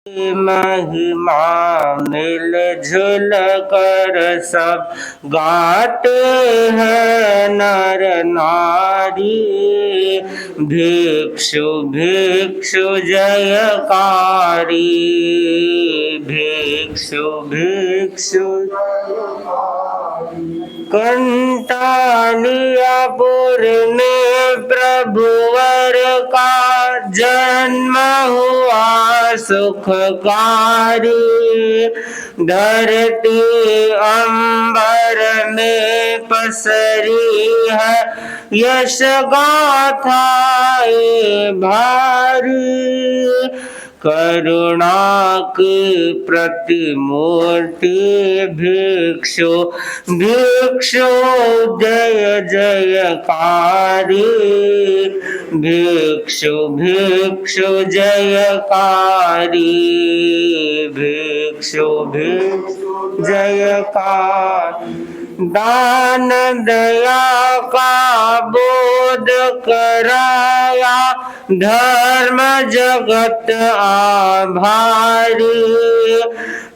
महिमा मिलजुल कर सब गाते हैं नर नारी। भिक्षु भिक्षु जयकारी, भिक्षु भिक्षु कंटालियापुर में प्रभुवर का जन्म हुआ सुखकारी। धरती अंबर में पसरी है यश गाथा भारी। करुणा की प्रतिमूर्ति भिक्षु भिक्षु जय जयकारी। भिक्षु भिक्षु जयकारी, भिक्षु भिक्षु जयकारी। दान दया का बोध कराया धर्म जगत आभारी।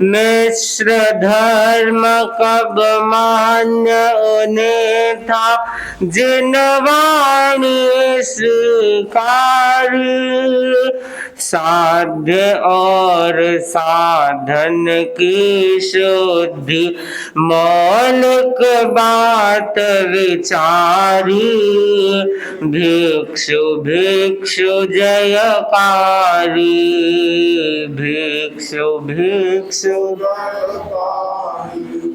मिश्र धर्म कब मान्य उन्हें था जिन वाणी स्वीकारी। साध्य और साधन की शुद्धि मौलिक बात विचारी। भिक्षु भिक्षु जयकारी, भिक्षु भिक्षु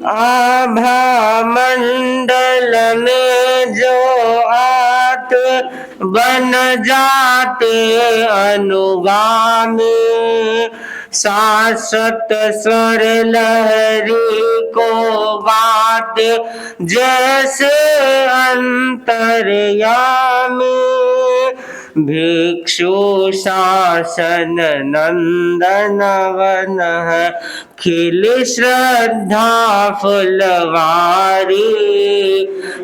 आभा मंडल में जो आते बन जाते अनुगामी। शाश्वत स्वर लहरी को गाते जैसे अंतर्यामी। भिक्षु शासन नंदन वन है खिल श्रद्धा फुलवारी।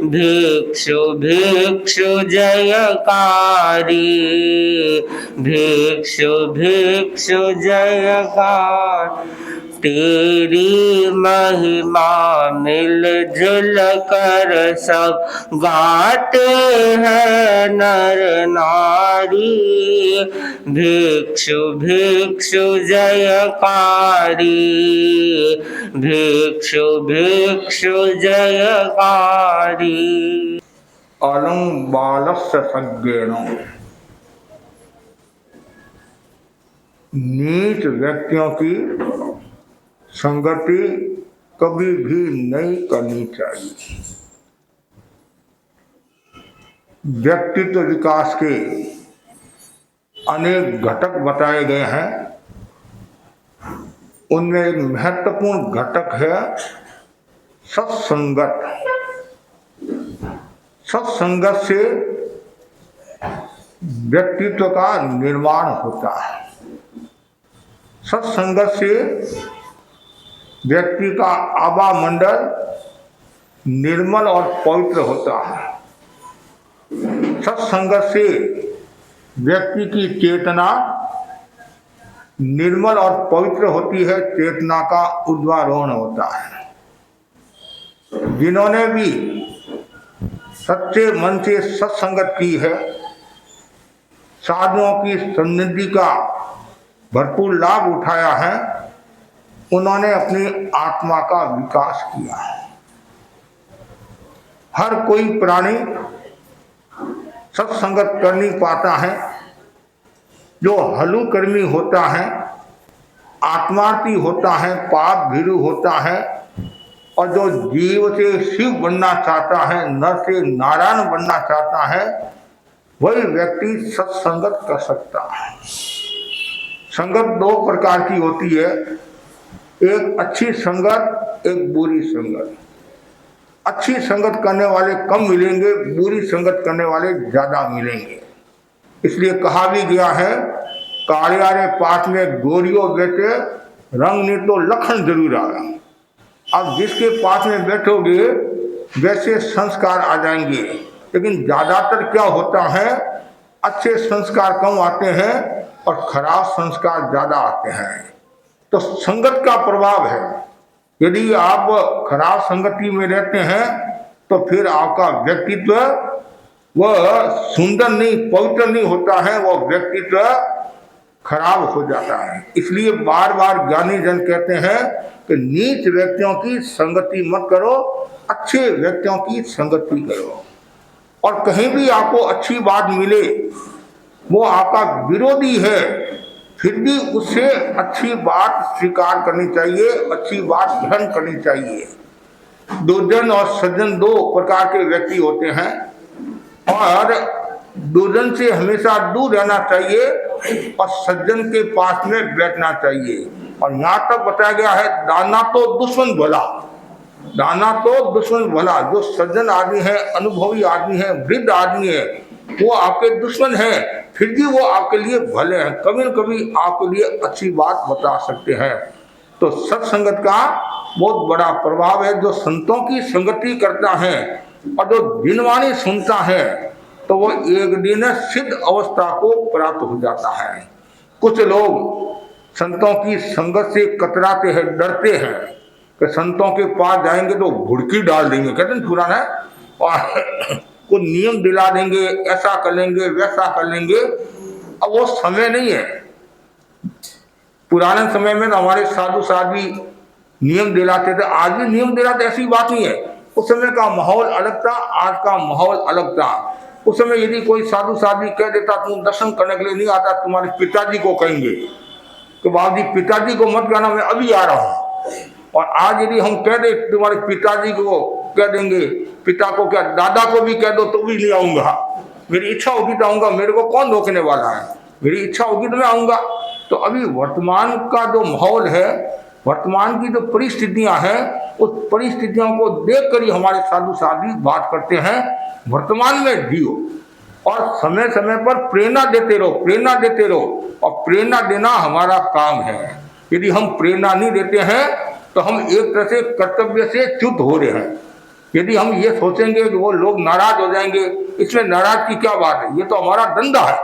भिक्षु भिक्षु जयकारी, भिक्षु भिक्षु जयकारी। तेरी महिमा मिलजुल कर सब गाते हैं नर नारी। भिक्षु भिक्षु जयकारी, भिक्षु भिक्षु जयकारी। अलं बालस्य सज्ञेन, नीच व्यक्तियों की संगति कभी भी नहीं करनी चाहिए। व्यक्तित्व विकास के अनेक घटक बताए गए हैं। उनमें एक महत्वपूर्ण घटक है सत्संगत। सत्संगत से व्यक्तित्व का निर्माण होता है। सत्संगत से व्यक्ति का आभा मंडल निर्मल और पवित्र होता है। सत्संगत से व्यक्ति की चेतना निर्मल और पवित्र होती है, चेतना का ऊर्ध्वारोहण होता है। जिन्होंने भी सच्चे मन से सत्संगत की है, साधुओं की सन्निधि का भरपूर लाभ उठाया है, उन्होंने अपनी आत्मा का विकास किया है। हर कोई प्राणी सत्संगत कर नहीं पाता है। जो हलुकर्मी होता है, आत्मार्थी होता है, पाप भीरु होता है, और जो जीव से शिव बनना चाहता है, नर से नारायण बनना चाहता है, वही व्यक्ति सत्संगत कर सकता है। संगत दो प्रकार की होती है, एक अच्छी संगत, एक बुरी संगत। अच्छी संगत करने वाले कम मिलेंगे, बुरी संगत करने वाले ज्यादा मिलेंगे। इसलिए कहा भी गया है, कालियारे पास में गोरियों बैठे रंग ने तो लखन जरूर आया। अब जिसके पास में बैठोगे वैसे संस्कार आ जाएंगे। लेकिन ज्यादातर क्या होता है, अच्छे संस्कार कम आते हैं और खराब संस्कार ज्यादा आते हैं। तो संगत का प्रभाव है। यदि आप खराब संगति में रहते हैं तो फिर आपका व्यक्तित्व वह सुंदर नहीं, पवित्र नहीं होता है, वह व्यक्तित्व खराब हो जाता है। इसलिए बार बार ज्ञानी जन कहते हैं कि नीच व्यक्तियों की संगति मत करो, अच्छे व्यक्तियों की संगति करो। और कहीं भी आपको अच्छी बात मिले, वो आपका विरोधी है, फिर भी उससे अच्छी बात स्वीकार करनी चाहिए, अच्छी बात ग्रहण करनी चाहिए। दुर्जन और सज्जन दो प्रकार के व्यक्ति होते हैं और दुर्जन से हमेशा दूर रहना चाहिए और सज्जन के पास में बैठना चाहिए। और यहाँ तक बताया गया है, दाना तो दुश्मन भला, दाना तो दुश्मन भला। जो सज्जन आदमी है, अनुभवी आदमी है, वृद्ध आदमी है, वो आपके दुश्मन है, फिर भी वो आपके लिए भले हैं, कभी न कभी आपके लिए अच्छी बात बता सकते हैं। तो सत्संगत का बहुत बड़ा प्रभाव है। जो संतों की संगति करता है और जो दिनवाणी सुनता है तो वो एक दिन सिद्ध अवस्था को प्राप्त हो जाता है। कुछ लोग संतों की संगत से कतराते हैं, डरते हैं कि संतों के पास जाएंगे तो भुड़की डाल देंगे, कहते हैं पुराना, और कुछ नियम दिला देंगे, ऐसा कर लेंगे, वैसा कर लेंगे। अब वो समय नहीं है। पुराने समय में हमारे साधु साध्वी नियम दिलाते थे, आज भी नियम दिलाते, ऐसी बात नहीं है। उस समय का माहौल अलग था, आज का माहौल अलग था। उस समय यदि कोई साधु साध्वी कह देता तुम दर्शन करने के लिए नहीं आता, तुम्हारे पिताजी को कहेंगे कि बाबूजी पिताजी को मत कहना, मैं अभी आ रहा हूँ। और आज यदि हम कह दे तुम्हारे पिताजी को कह देंगे, पिता को क्या, दादा को भी कह दो तो भी नहीं आऊंगा, मेरी इच्छा होगी तो आऊंगा, मेरे को कौन रोकने वाला है, मेरी इच्छा होगी तो मैं आऊंगा। तो अभी वर्तमान का जो माहौल है, वर्तमान की जो परिस्थितियां हैं, उस परिस्थितियों को देख कर ही हमारे साधु साध्वी बात करते हैं। वर्तमान में जियो और समय समय पर प्रेरणा देते रहो, प्रेरणा देते रहो। और प्रेरणा देना हमारा काम है। यदि हम प्रेरणा नहीं देते हैं तो हम एक तरह से कर्तव्य से च्युत हो रहे हैं। यदि हम ये सोचेंगे कि वो लोग नाराज हो जाएंगे, इसमें नाराज की क्या बात है, ये तो हमारा धंधा है।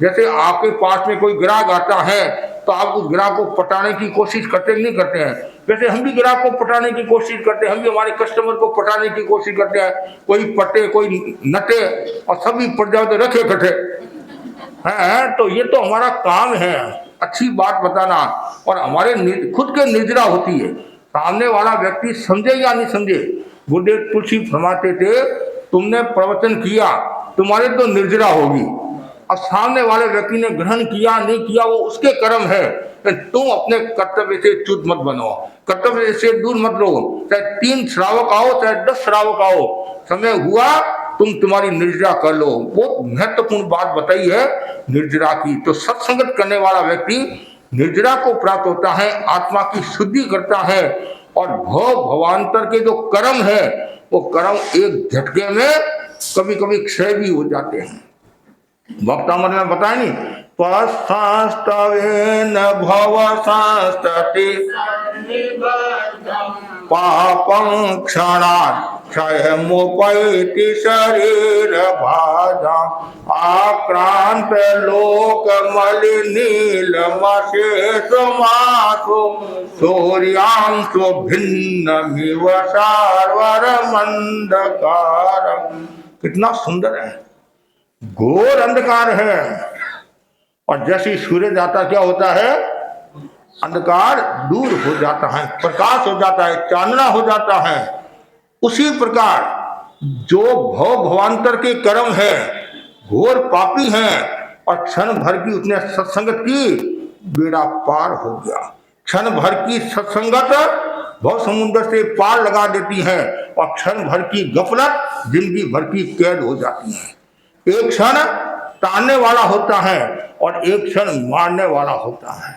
जैसे आपके पास में कोई ग्राहक आता है तो आप उस ग्राहक को पटाने की कोशिश करते नहीं करते हैं, वैसे हम भी ग्राहक को पटाने की कोशिश करते हैं, हम भी हमारे कस्टमर को पटाने की कोशिश करते हैं। कोई पटे, कोई नटे और सभी पट जाओ तो रखे कटे हैं। तो ये तो हमारा काम है, अच्छी बात बताना। और हमारे खुद के निर्जरा होती है, सामने वाला व्यक्ति समझे या नहीं समझे। गुरुदेव तुलसी फरमाते थे, तुमने प्रवचन किया, तुम्हारे तो निर्जरा होगी, अब सामने वाले व्यक्ति ने ग्रहण किया नहीं किया वो उसके कर्म है। तुम अपने कर्तव्य से च्युत मत बनो, कर्तव्य से दूर मत रहो। चाहे 3 श्रावक आओ, चाहे 10 श्रावक आओ, समय हुआ तुम तुम्हारी निर्जरा कर लो। वो महत्वपूर्ण बात बताई है निर्जरा की। तो सत्संगत करने वाला व्यक्ति निर्जरा को प्राप्त होता है, आत्मा की शुद्धि करता है। और भव भवांतर के जो कर्म है, वो कर्म एक झटके में कभी कभी क्षय भी हो जाते हैं। वक्तामृत में बताया नहीं, पश्चास्तवेन भव संस्तति पापं क्षणात् क्षयमुपैति शरीर भाजा आक्रांत लोक मलिनीलमशेषु मासु सूर्यांशु भिन्नमिव सार्वरमंधकारम्। कितना सुंदर है, घोर अंधकार है। और जैसे सूर्य जाता क्या होता है, अंधकार दूर हो जाता है, प्रकाश हो जाता है, चांदना हो जाता है। उसी प्रकार जो भव भवांतर के कर्म है, घोर पापी हैं, और क्षण भर की उसने सत्संगत की, बेड़ा पार हो गया। क्षण भर की सत्संगत भव समुद्र से पार लगा देती है, और क्षण भर की गफलत जिंदगी भर की कैद हो जाती है। एक क्षण तारने वाला होता है और एक क्षण मारने वाला होता है।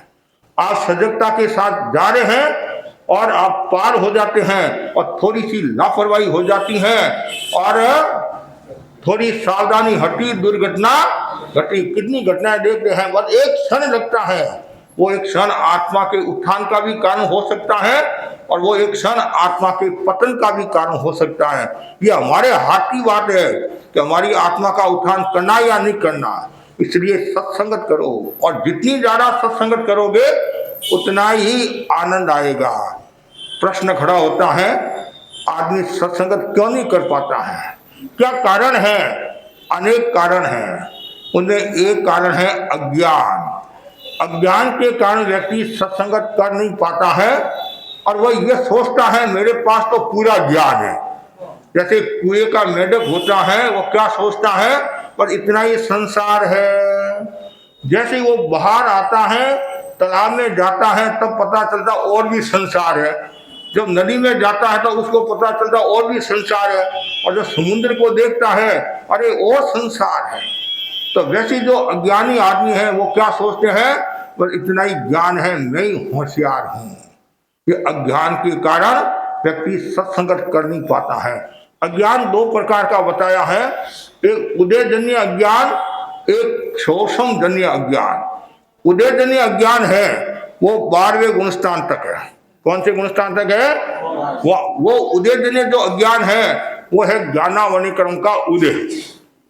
आप सजगता के साथ जा रहे हैं और आप पार हो जाते हैं, और थोड़ी सी लापरवाही हो जाती है और थोड़ी सावधानी हटी, दुर्घटना घटी। कितनी घटनाएं देखते हैं, बस एक क्षण लगता है। वो एक क्षण आत्मा के उत्थान का भी कारण हो सकता है, और वो एक क्षण आत्मा के पतन का भी कारण हो सकता है। ये हमारे हाथ की बात है कि हमारी आत्मा का उत्थान करना या नहीं करना। इसलिए सत्संगत करो, और जितनी ज्यादा सत्संगत करोगे उतना ही आनंद आएगा। प्रश्न खड़ा होता है, आदमी सत्संगत क्यों नहीं कर पाता है? क्या कारण है? अनेक कारण हैं। उनमें एक कारण है अज्ञान। अज्ञान के कारण व्यक्ति सत्संगत कर नहीं पाता है और वह यह सोचता है मेरे पास तो पूरा ज्ञान है। जैसे कुएं का मेढक होता है, वो क्या सोचता है, पर इतना ही संसार है। जैसे वो बाहर आता है, तालाब में जाता है, तब पता चलता और भी संसार है। जब नदी में जाता है तो उसको पता चलता और भी संसार है। और जब समुद्र को देखता है, अरे और संसार है। तो वैसे जो अज्ञानी आदमी है वो क्या सोचते हैं, पर इतना ही ज्ञान है, मैं ही होशियार हूं। ये अज्ञान के कारण व्यक्ति सत्संगत कर नहीं पाता है। अज्ञान दो प्रकार का बताया है, एक उदयजन्य अज्ञान, एक शोषण जन्य अज्ञान। उदयजन्य अज्ञान है वो 12वें गुणस्थान तक है। कौन से गुणस्थान तक है? वो उदयजन्य जो अज्ञान है वो है ज्ञानावनी क्रम का उदय।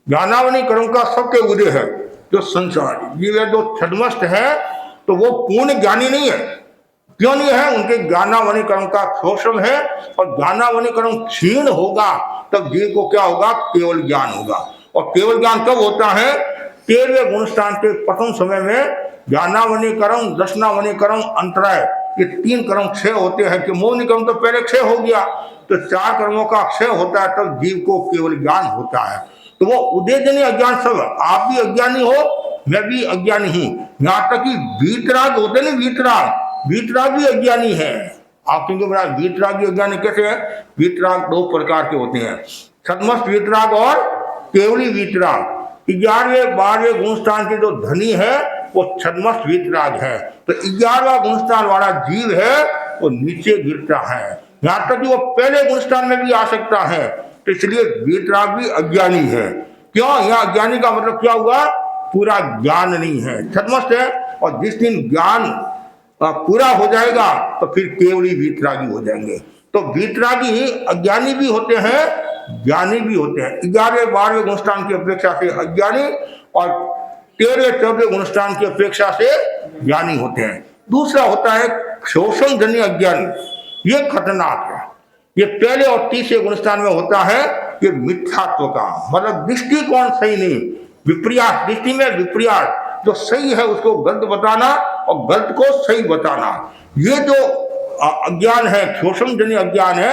ज्ञानावनी क्रम का सबके उदय है। जो संसार जीव है, जो छद्मस्त है, तो वो पूर्ण ज्ञानी नहीं है। क्यों नहीं है? उनके ज्ञानावनी क्रम का शोषण है। और ज्ञानावनी क्रम क्षीण होगा तब जीव को क्या होगा? केवल ज्ञान होगा। और केवल ज्ञान कब होता है? 13वें गुणस्थान के प्रथम समय में ज्ञानावनी क्रम, दर्शनावनी क्रम, अंतराय, ये 3 क्रम क्षय होते हैं। कि मौनी क्रम तो पहले क्षय हो गया, तो 4 कर्मों का क्षय होता है, तब जीव को केवल ज्ञान होता है। तो वो उदयजन्य अज्ञान सब, आप भी अज्ञानी हो, मैं भी अज्ञानी हूं। यहाँ तक कि वीतराग होते नहीं, वीतराग भी अज्ञानी है। आप क्योंकि बड़ा वीतराग भी अज्ञानी कैसे है? वीतराग 2 प्रकार के होते हैं, छद्मस्त वीतराग और केवली वीतराग। 11वें 12वें गुणस्थान के जो धनी है वो छद्मस्त वीतराग है। तो 11वां गुणस्थान वाला जीव है वो नीचे गिरता है। यहाँ तक कि वो पहले गुणस्थान में भी आ सकता है। तो इसलिए वीतराग भी अज्ञानी है। क्यों? यहाँ अज्ञानी का मतलब क्या हुआ? पूरा ज्ञान नहीं है, छद्मस्त है। और जिस दिन ज्ञान पूरा हो जाएगा तो फिर केवली वीतरागी हो जाएंगे। तो वीतरागी अज्ञानी भी होते हैं, ज्ञानी भी होते हैं। 11वें 12वें गुणस्थान की अपेक्षा से अज्ञानी और 13वें 14वें गुणस्थान की अपेक्षा से ज्ञानी होते हैं। दूसरा होता है शोषण जन्य अज्ञानी। ये खतरनाक है। ये पहले और 30वें गुणस्थान में होता है। ये मिथ्यात्व का मतलब दृष्टिकोण सही नहीं, विपर्यास, दृष्टि में विपर्यास। जो सही है उसको गलत बताना और गलत को सही बताना, ये जो अज्ञान है, शोषण जन्य अज्ञान है,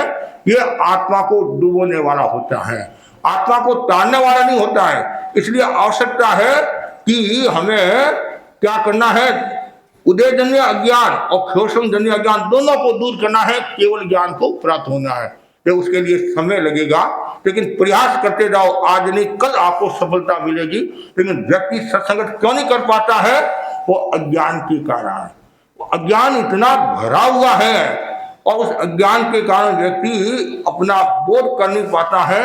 ये आत्मा को डुबोने वाला होता है, आत्मा को तारने वाला नहीं होता है। इसलिए आवश्यकता है कि हमें क्या करना है? उदयजन्य अज्ञान और शोषण जन्य अज्ञान दोनों को दूर करना है, केवल ज्ञान को प्राप्त होना है। तो उसके लिए समय लगेगा, लेकिन प्रयास करते जाओ। आज नहीं कल आपको सफलता मिलेगी। लेकिन व्यक्ति सत्संग क्यों नहीं कर पाता है? वो अज्ञान के कारण। अज्ञान इतना भरा हुआ है और उस अज्ञान के कारण व्यक्ति अपना बोध कर नहीं पाता है।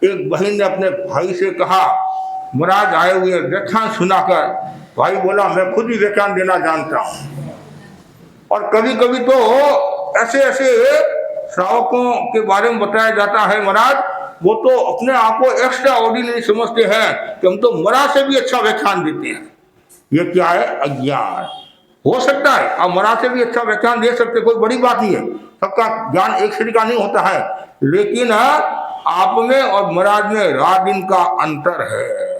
एक बहन ने अपने भाई से कहा, महाराज आए हुए व्याख्यान सुनाकर। भाई बोला, मैं खुद ही व्याख्यान देना जानता हूँ। और कभी कभी तो ऐसे ऐसे श्रावकों के बारे में बताया जाता है, महाराज वो तो अपने आप को एक्स्ट्रा ऑर्डिनरी समझते हैं कि हम तो महाराज से भी अच्छा व्याख्यान देते हैं। ये क्या है? अज्ञान। हो सकता है आप महाराज से भी अच्छा व्याख्यान दे सकते, कोई बड़ी बात नहीं है। सबका ज्ञान एक श्री का नहीं होता है, लेकिन आप में और महाराज में रात दिन का अंतर है।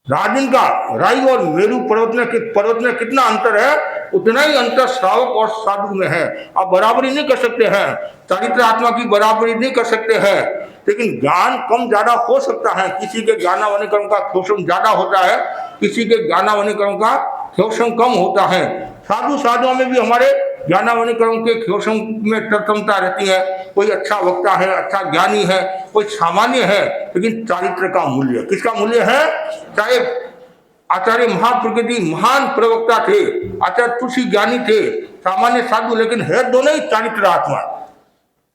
रात दिन का, राई और मेरू पर्वत में कितना अंतर है, उतना ही अंतर श्रावक और साधु में है। आप बराबरी नहीं कर सकते हैं, चारित्र आत्मा की बराबरी नहीं कर सकते हैं, लेकिन ज्ञान कम ज्यादा हो सकता है। किसी के ज्ञानावनी क्रम का शोषण ज्यादा होता है, किसी के ज्ञानावनी क्रम का शोषण कम होता है। साधुओं में भी हमारे ज्ञानावनी क्रम के शोषण में तत्समता रहती है। कोई अच्छा वक्ता है, अच्छा ज्ञानी है, कोई सामान्य है, लेकिन चारित्र का मूल्य, किसका मूल्य है? चाहे आचार्य महाप्रकृति महान प्रवक्ता थे, आचार्य तुलसी ज्ञानी थे, सामान्य साधु, लेकिन है दोनों ही चारित्र आत्मा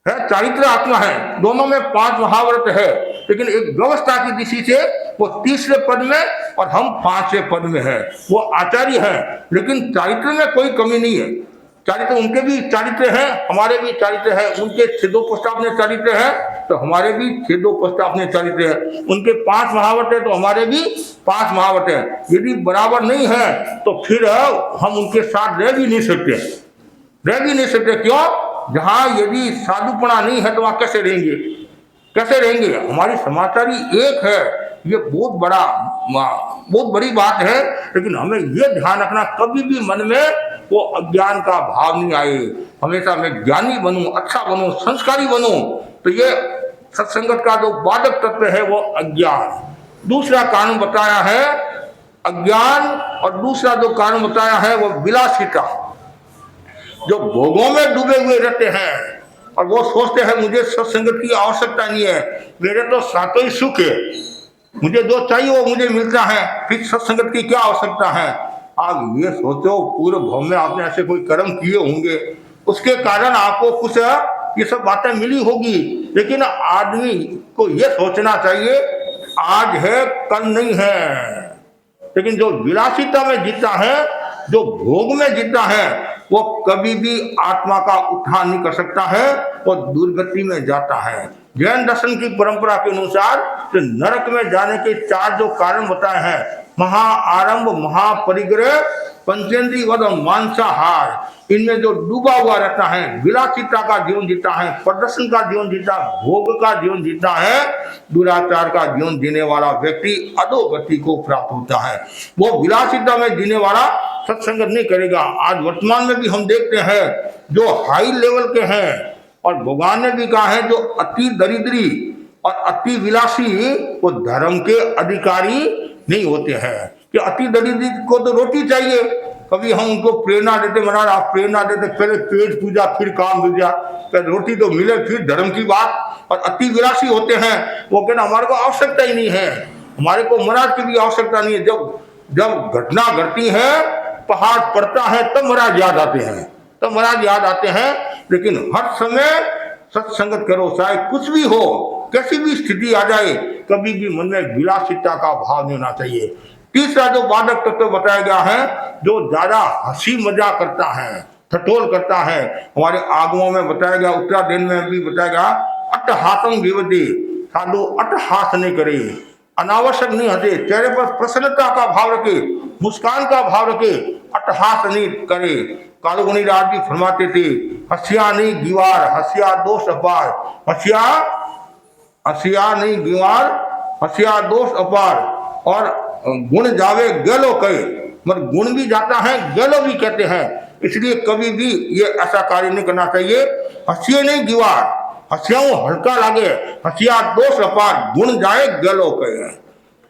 है, चारित्र आत्मा है। दोनों में 5 महाव्रत है, लेकिन एक व्यवस्था की दृष्टि से वो 30वें पद में और हम 5वें पद में है। वो आचार्य है, लेकिन चारित्र में कोई कमी नहीं है। चारित्र उनके भी चारित्र है, हमारे भी चारित्र है, उनके सिद्धोपस्ताप में चारित्र है, तो हमारे भी छेदो पश्चापने चरित है, उनके 5 महावत है तो हमारे भी 5 महावत है। यदि बराबर नहीं है तो फिर हम उनके साथ रह भी नहीं सकते, रह भी नहीं सकते। क्यों? जहां यदि साधुपना नहीं है तो वहां कैसे रहेंगे, कैसे रहेंगे? हमारी समाचारी एक है, ये बहुत बड़ी बात है। लेकिन हमें ये ध्यान रखना कभी भी मन में वो अज्ञान का भाव नहीं आए। हमेशा मैं ज्ञानी बनूं, अच्छा बनूं, संस्कारी बनूं। तो ये सत्संगत का जो बाधक तत्व है वो अज्ञान। दूसरा कारण बताया है अज्ञान, और दूसरा जो कारण बताया है वो विलासिता। जो भोगों में डूबे हुए रहते हैं और वो सोचते हैं मुझे सत्संगत की आवश्यकता नहीं है, मेरे तो सातों ही सुख है, मुझे जो चाहिए वो मुझे मिलता है, फिर सत्संगत की क्या आवश्यकता है। आप ये सोचो पूरे भव में आपने ऐसे कोई कर्म किए होंगे, उसके कारण आपको कुछ ये सब बातें मिली होगी। लेकिन आदमी को ये सोचना चाहिए आज है कल नहीं है। लेकिन जो विलासिता में जीता है, जो भोग में जीता है, वो कभी भी आत्मा का उत्थान नहीं कर सकता है, वो दुर्गति में जाता है। जैन दर्शन की परंपरा के अनुसार तो नरक में जाने के 4 जो कारण बताए हैं, महाआरंभ, महापरिग्रह, पंचेंद्रिय वध और मांसाहार, इनमें जो डूबा हुआ रहता है, विलासिता का जीवन जीता है, प्रदर्शन का जीवन जीता है, भोग का जीवन जीता है, दुराचार का जीवन जीने वाला व्यक्ति अधोगति को प्राप्त होता है। वो विलासिता में जीने वाला सत्संगत नहीं करेगा। आज वर्तमान में भी हम देखते हैं जो हाई लेवल के हैं, और भगवान ने भी कहा है जो अति दरिद्री और अति विलासी वो धर्म के अधिकारी नहीं होते हैं। कि अति दरिद्री को तो रोटी चाहिए, कभी हम उनको प्रेरणा देते, महाराज आप प्रेरणा देते पहले पेट पूजा फिर काम दूजा, पहले रोटी तो मिले फिर धर्म की बात। और अति विलासी होते हैं वो कहना हमारे को आवश्यकता ही नहीं है, हमारे को महाराज की भी आवश्यकता नहीं है। जब घटना घटती है, पहाड़ पड़ता है, तब महाराज याद आते हैं, तब महाराज याद आते हैं। लेकिन हर समय सत्संगत करो, चाहे कुछ भी हो, कैसी भी स्थिति आ जाए, कभी भी मन में विलासिता का भाव नहीं होना चाहिए। तीसरा जो बाधक तत्व बताया गया है, जो ज्यादा हंसी मजाक करता है, ठटोल करता है, हमारे आगमों में बताया गया, उत्तरायण में भी बताया गया, अट्टहासम विवदे, साधु अट्टहास नहीं करे, अनावश्यक नहीं हंसे, चेहरे पर प्रसन्नता का भाव रखे, मुस्कान का भाव रखे, अट्टहास नहीं करे। कालुगुनी राज भी फरमाते थे, हसिया नहीं गीवार, हसिया दोष अपार, हसिया नहीं गीवार, हसिया दोष अपार, और गुण जावे गलो कहे, मगर गुण भी जाता है, गलो भी कहते हैं। इसलिए कभी भी ये ऐसा कार्य नहीं करना चाहिए। हसिए नहीं गीवार, हसियाओं हल्का लागे, हसिया दोष अपार, गुण जाए गलो कहे।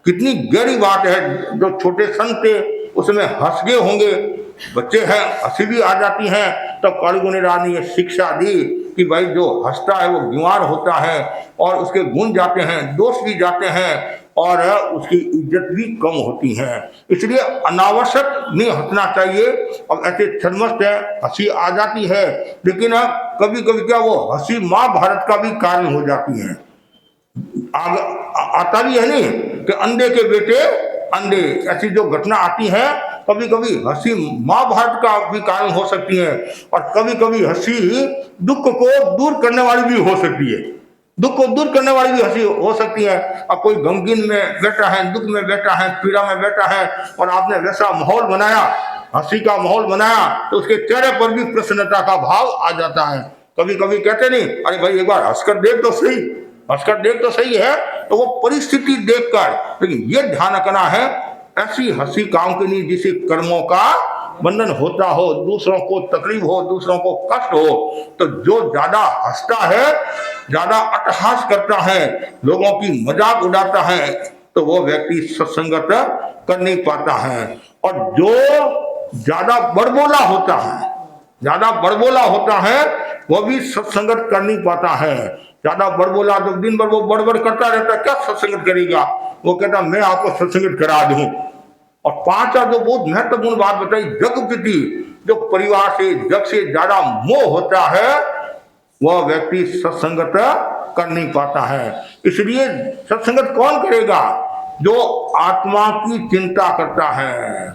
कितनी गहरी बात है। जो छोटे संत थे उसमें हंस गए होंगे, बच्चे हैं हंसी भी आ जाती है, तब कालुगुनी राज ने ये शिक्षा दी कि भाई जो हंसता है वो बीमार होता है, और उसके गुण जाते हैं, दोष भी जाते हैं, और उसकी इज्जत भी कम होती है। इसलिए अनावश्यक नहीं हंसना चाहिए। अब ऐसे छदमस्त है, हंसी आ जाती है, लेकिन कभी कभी क्या वो हंसी महाभारत का भी कारण हो जाती है। आता भी है नहीं कि अंधे के बेटे अंधे, ऐसी जो घटना आती है, कभी कभी हंसी महाभारत का भी कारण हो सकती है, और कभी कभी हंसी दुख को दूर करने वाली भी हो सकती है, दुख को दूर करने वाली भी हंसी हो सकती है। अब कोई गमगीन में बैठा है, दुख में बैठा है, पीड़ा में बैठा है, और आपने वैसा माहौल बनाया, हंसी का माहौल बनाया, तो उसके चेहरे पर भी प्रसन्नता का भाव आ जाता है। कभी कभी कहते नहीं, अरे भाई एक बार हंसकर देख तो सही, हंसकर देख तो सही है, तो वो परिस्थिति देखकर। लेकिन ये ध्यान रखना है, ऐसी हंसी काम की नहीं जिससे कर्मों का बंधन होता हो, दूसरों को तकलीफ हो, दूसरों को कष्ट हो। तो जो ज्यादा हंसता है, ज्यादा अट्टहास करता है, लोगों की मजाक उड़ाता है, तो वो व्यक्ति सत्संगत कर नहीं पाता है। और जो ज्यादा बड़बोला होता है, ज्यादा बड़बोला होता है, वो भी सत्संगत कर नहीं पाता है। ज्यादा बड़बोला जो दिन भर वो बड़बड़ करता रहता है, क्या सत्संगत करेगा? वो कहता मैं आपको सत्संगत करा दूं। और 5 जो बहुत महत्वपूर्ण बात बताई, जग प्रति, जो परिवार से, जग से ज्यादा मोह होता है, वह व्यक्ति सत्संगत कर नहीं पाता है। इसलिए सत्संगत कौन करेगा? जो आत्मा की चिंता करता है,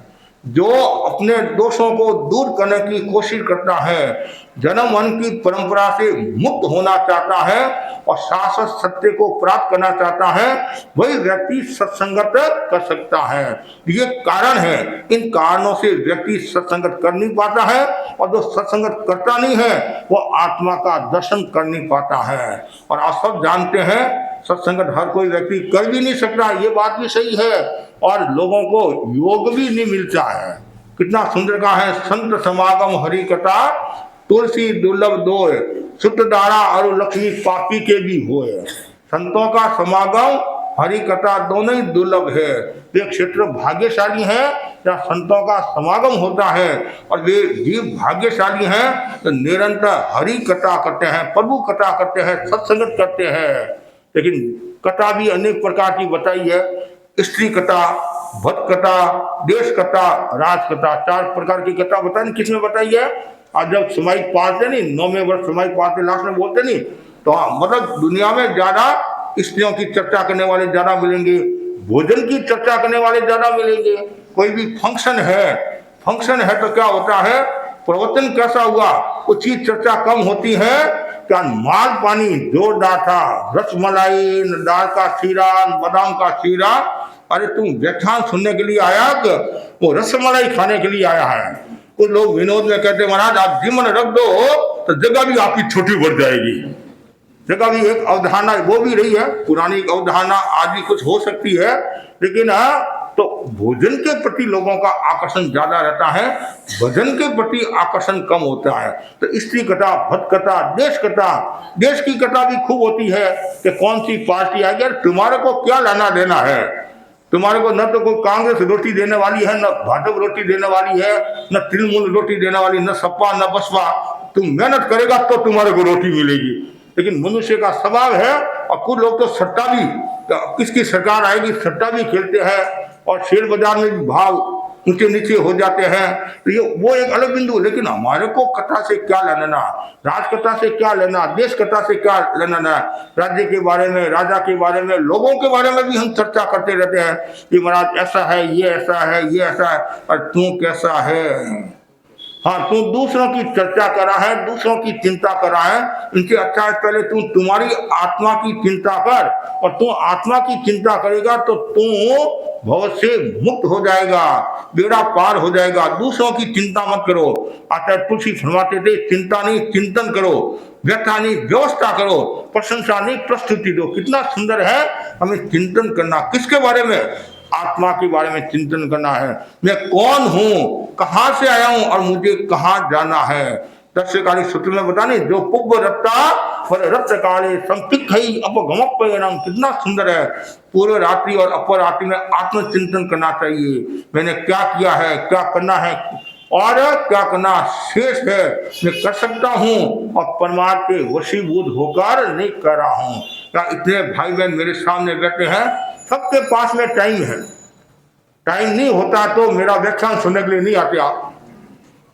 जो अपने दोषों को दूर करने की कोशिश करता है, जन्म मरण की परंपरा से मुक्त होना चाहता है और शाश्वत सत्य को प्राप्त करना चाहता है, वही व्यक्ति सत्संगत कर सकता है। ये कारण है, इन कारणों से व्यक्ति सत्संगत कर नहीं पाता है, और जो सत्संगत करता नहीं है वो आत्मा का दर्शन कर नहीं पाता है। और आप सब जानते हैं सत्संगत हर कोई व्यक्ति कर भी नहीं सकता, ये बात भी सही है, और लोगों को योग भी नहीं मिलता है। कितना सुंदर कहा है, संत समागम हरि कथा तुलसी दुर्लभ दोय, सुत दारा और लक्ष्मी पापी के भी होए। संतों का समागम हरि कथा दोनों ही दुर्लभ है। वे क्षेत्र भाग्यशाली है जहाँ संतों का समागम होता है, और वे जीव भाग्यशाली हैं तो निरंतर हरि कथा करते हैं, प्रभु कथा करते हैं, सत्संगत करते हैं। लेकिन कथा भी अनेक प्रकार की बताई है, स्त्री कथा, भक्त कथा, देश कथा, राज कथा, 4 प्रकार की कथा बताई। किसने बताई है? आज जब समाहिक पाते नहीं, 9वें वर्ष समाहिक पाते लास्ट में बोलते नहीं, तो मतलब दुनिया में ज्यादा स्त्रियों की चर्चा करने वाले ज्यादा मिलेंगे, भोजन की चर्चा करने वाले ज्यादा मिलेंगे। कोई भी फंक्शन है तो क्या होता है, प्रवचन कैसा हुआ उसकी चर्चा कम होती है। क्या माल पानी जोरदार था, रसमलाई, दाल का शीरा, बादाम का शीरा। अरे तुम व्याख्यान सुनने के लिए आया कि वो रसमलाई खाने के लिए आया है? कुछ लोग विनोद में कहते महाराज आप जीवन रख दो तो जगह भी आपकी छोटी बढ़ जाएगी। जगह भी एक अवधारणा वो भी रही है, पुरानी अवधारणा आज भी कुछ हो सकती है, लेकिन तो भोजन के प्रति लोगों का आकर्षण ज्यादा रहता है, भजन के प्रति आकर्षण कम होता है। तो स्त्री कथा, भक्त कथा, देश की कथा भी खूब होती है कि कौन सी पार्टी आएगी, तुम्हारे को क्या लेना देना है, तुम्हारे को न तो कोई कांग्रेस रोटी देने वाली है, न भाजपा रोटी देने वाली है, न तृणमूल रोटी देने वाली, न सपा न बसपा। तुम मेहनत करेगा तो तुम्हारे को रोटी मिलेगी। लेकिन मनुष्य का स्वभाव है, और कुछ लोग तो सट्टा भी, किसकी सरकार आएगी सट्टा भी खेलते हैं, और शेयर बाजार में भी भाव ऊंचे नीचे हो जाते हैं। तो ये वो एक अलग बिंदु। लेकिन हमारे को कथा से क्या लेना, राज कथा से क्या लेना, देश कथा से क्या लेना, राज्य के बारे में, राजा के बारे में, लोगों के बारे में भी हम चर्चा करते रहते हैं कि महाराज ऐसा है, ये ऐसा है, ये ऐसा है, और तू कैसा है। हाँ, तू दूसरों की चर्चा करा है, दूसरों की चिंता करा है, इनसे अच्छा है पहले तू तुम्हारी आत्मा की चिंता कर, और तू आत्मा की चिंता करेगा तो तू भव से मुक्त हो जाएगा, बेड़ा पार हो जाएगा। दूसरों की चिंता मत करो। आचार्य तुलसी फरमाते थे, चिंता नहीं चिंतन करो, व्यथा नहीं व्यवस्था करो, प्रशंसा नहीं प्रस्तुति दो। कितना सुंदर है, हमें चिंतन करना। किसके बारे में? आत्मा के बारे में चिंतन करना है। मैं कौन हूं, कहां से आया हूं, और मुझे कहां जाना है। दक्षकाली सूत्र में बताने, जो पुब्ब रत्ता पर रत्त काले संतिखई अपगमपयनम। कितना सुंदर है। पूर्व रात्रि और अपर रात्रि में आत्मचिंतन करना चाहिए। मैंने क्या किया है, क्या करना है, और क्या करना शेष है, मैं कर सकता हूं, और परमात्मा के वशीभूत होकर नहीं कर रहा हूं। क्या इतने भाई बहन मेरे सामने बैठे हैं, सबके पास में टाइम है। टाइम नहीं होता तो मेरा व्याख्यान सुनने के लिए नहीं आते आप।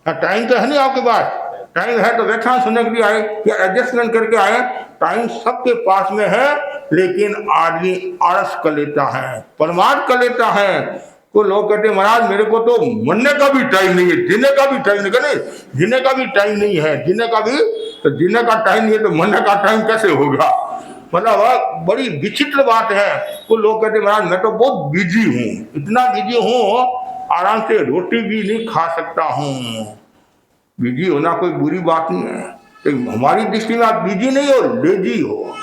टाइम तो है नहीं आपके पास, टाइम है तो व्याख्यान सुनने के लिए आए या एडजस्टमेंट करके आए। टाइम सबके पास में है, लेकिन आदमी आलस कर लेता है, प्रमाद कर लेता है। तो लोग कहते महाराज मेरे को तो मरने का भी टाइम नहीं है, जीने का भी टाइम नहीं, जीने का भी टाइम नहीं है, जीने का भी, तो जीने का टाइम नहीं है तो मरने का टाइम कैसे होगा। मतलब बड़ी विचित्र बात है। तो लोग कहते महाराज मैं तो बहुत बिजी हूँ, इतना बिजी हूँ आराम से रोटी भी नहीं खा सकता हूँ। बिजी होना कोई बुरी बात नहीं है, लेकिन हमारी दृष्टि में आप बिजी नहीं हो, लेजी हो,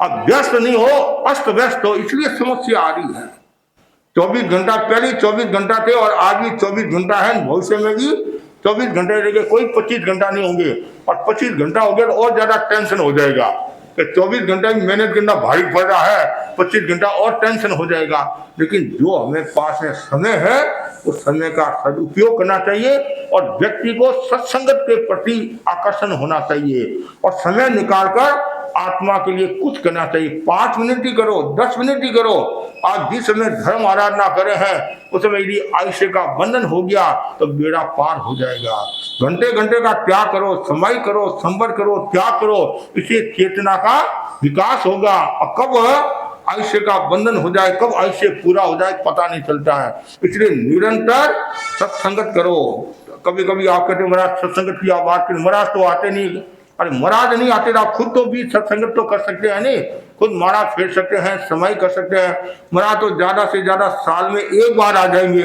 आप व्यस्त नहीं हो, अस्त व्यस्त हो, इसलिए समस्या आ रही है। 24 घंटा पहले 24 घंटा थे और आज भी 24 घंटा है, भविष्य में भी 24 घंटे रहेंगे, कोई 25 घंटा नहीं होंगे। और 25 घंटा हो गया तो और ज्यादा टेंशन हो जाएगा कि 24 घंटा की मेहनत करना भारी पड़ रहा है, 25 घंटा और टेंशन हो जाएगा। लेकिन जो हमें पास में समय है उस समय का सदुपयोग करना चाहिए, और व्यक्ति को सत्संगत के प्रति आकर्षण होना चाहिए, और समय निकालकर आत्मा के लिए कुछ करना चाहिए। 5 मिनट ही करो, 10 मिनट ही करो। आज जिस समय धर्म आराधना करे हैं उस समय यदि आयुष्य का बंधन हो गया तो बेड़ा पार हो जाएगा। घंटे घंटे का त्याग करो, समय करो, संवर करो, त्याग करो, इससे चेतना का विकास होगा। और कब आयुष्य का बंधन हो जाए, कब आयुष्य पूरा हो जाए पता नहीं चलता है। इसलिए निरंतर सत्संगत करो। कभी कभी आप कहते महाराज सत्संगत की आप बात करें, महाराज तो आते नहीं। अरे महाराज नहीं आते तो आप खुद तो भी सत्संगत तो कर सकते हैं, नहीं खुद मारा फेर सकते हैं, समय कर सकते हैं। महाराज तो ज्यादा से ज्यादा साल में एक बार आ जाएंगे।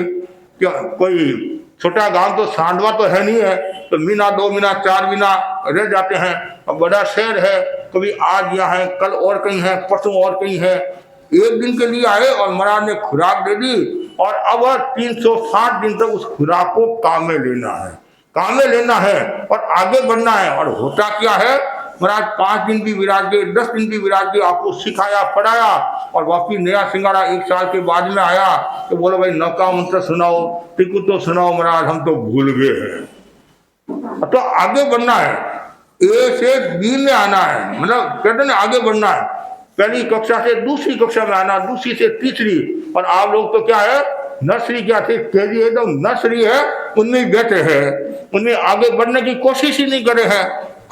क्या कोई छोटा गांव तो सांडवा तो है नहीं है, तो महीना 2 महीना 4 महीना रह जाते हैं। और बड़ा शहर है, कभी आज यहाँ है, कल और कहीं है, परसों और कहीं है। एक दिन के लिए आए और महाराज ने खुराक दे दी और अब 360 दिन तक उस खुराक को काम में लेना है, काम में लेना है और आगे बढ़ना है। और होता क्या है, महाराज 5 दिन भी विराज गए, 10 दिन भी विराज गए, आपको सिखाया पढ़ाया और वापिस नया सिंगाड़ा 1 साल के बाद में आया तो बोलो भाई नौका मंत्र सुनाओ, टिकू तो सुनाओ महाराज, हम तो भूल गए हैं। तो आगे बढ़ना है, ए से बी में आना है, मतलब कहते ना आगे बढ़ना है। पहली कक्षा से दूसरी कक्षा में आना, दूसरी से तीसरी। और आप लोग तो क्या है, नर्सरी क्या थे, केजी एकदम नर्सरी है, उनमें ही बैठे हैं, उनमें आगे बढ़ने की कोशिश ही नहीं करे हैं।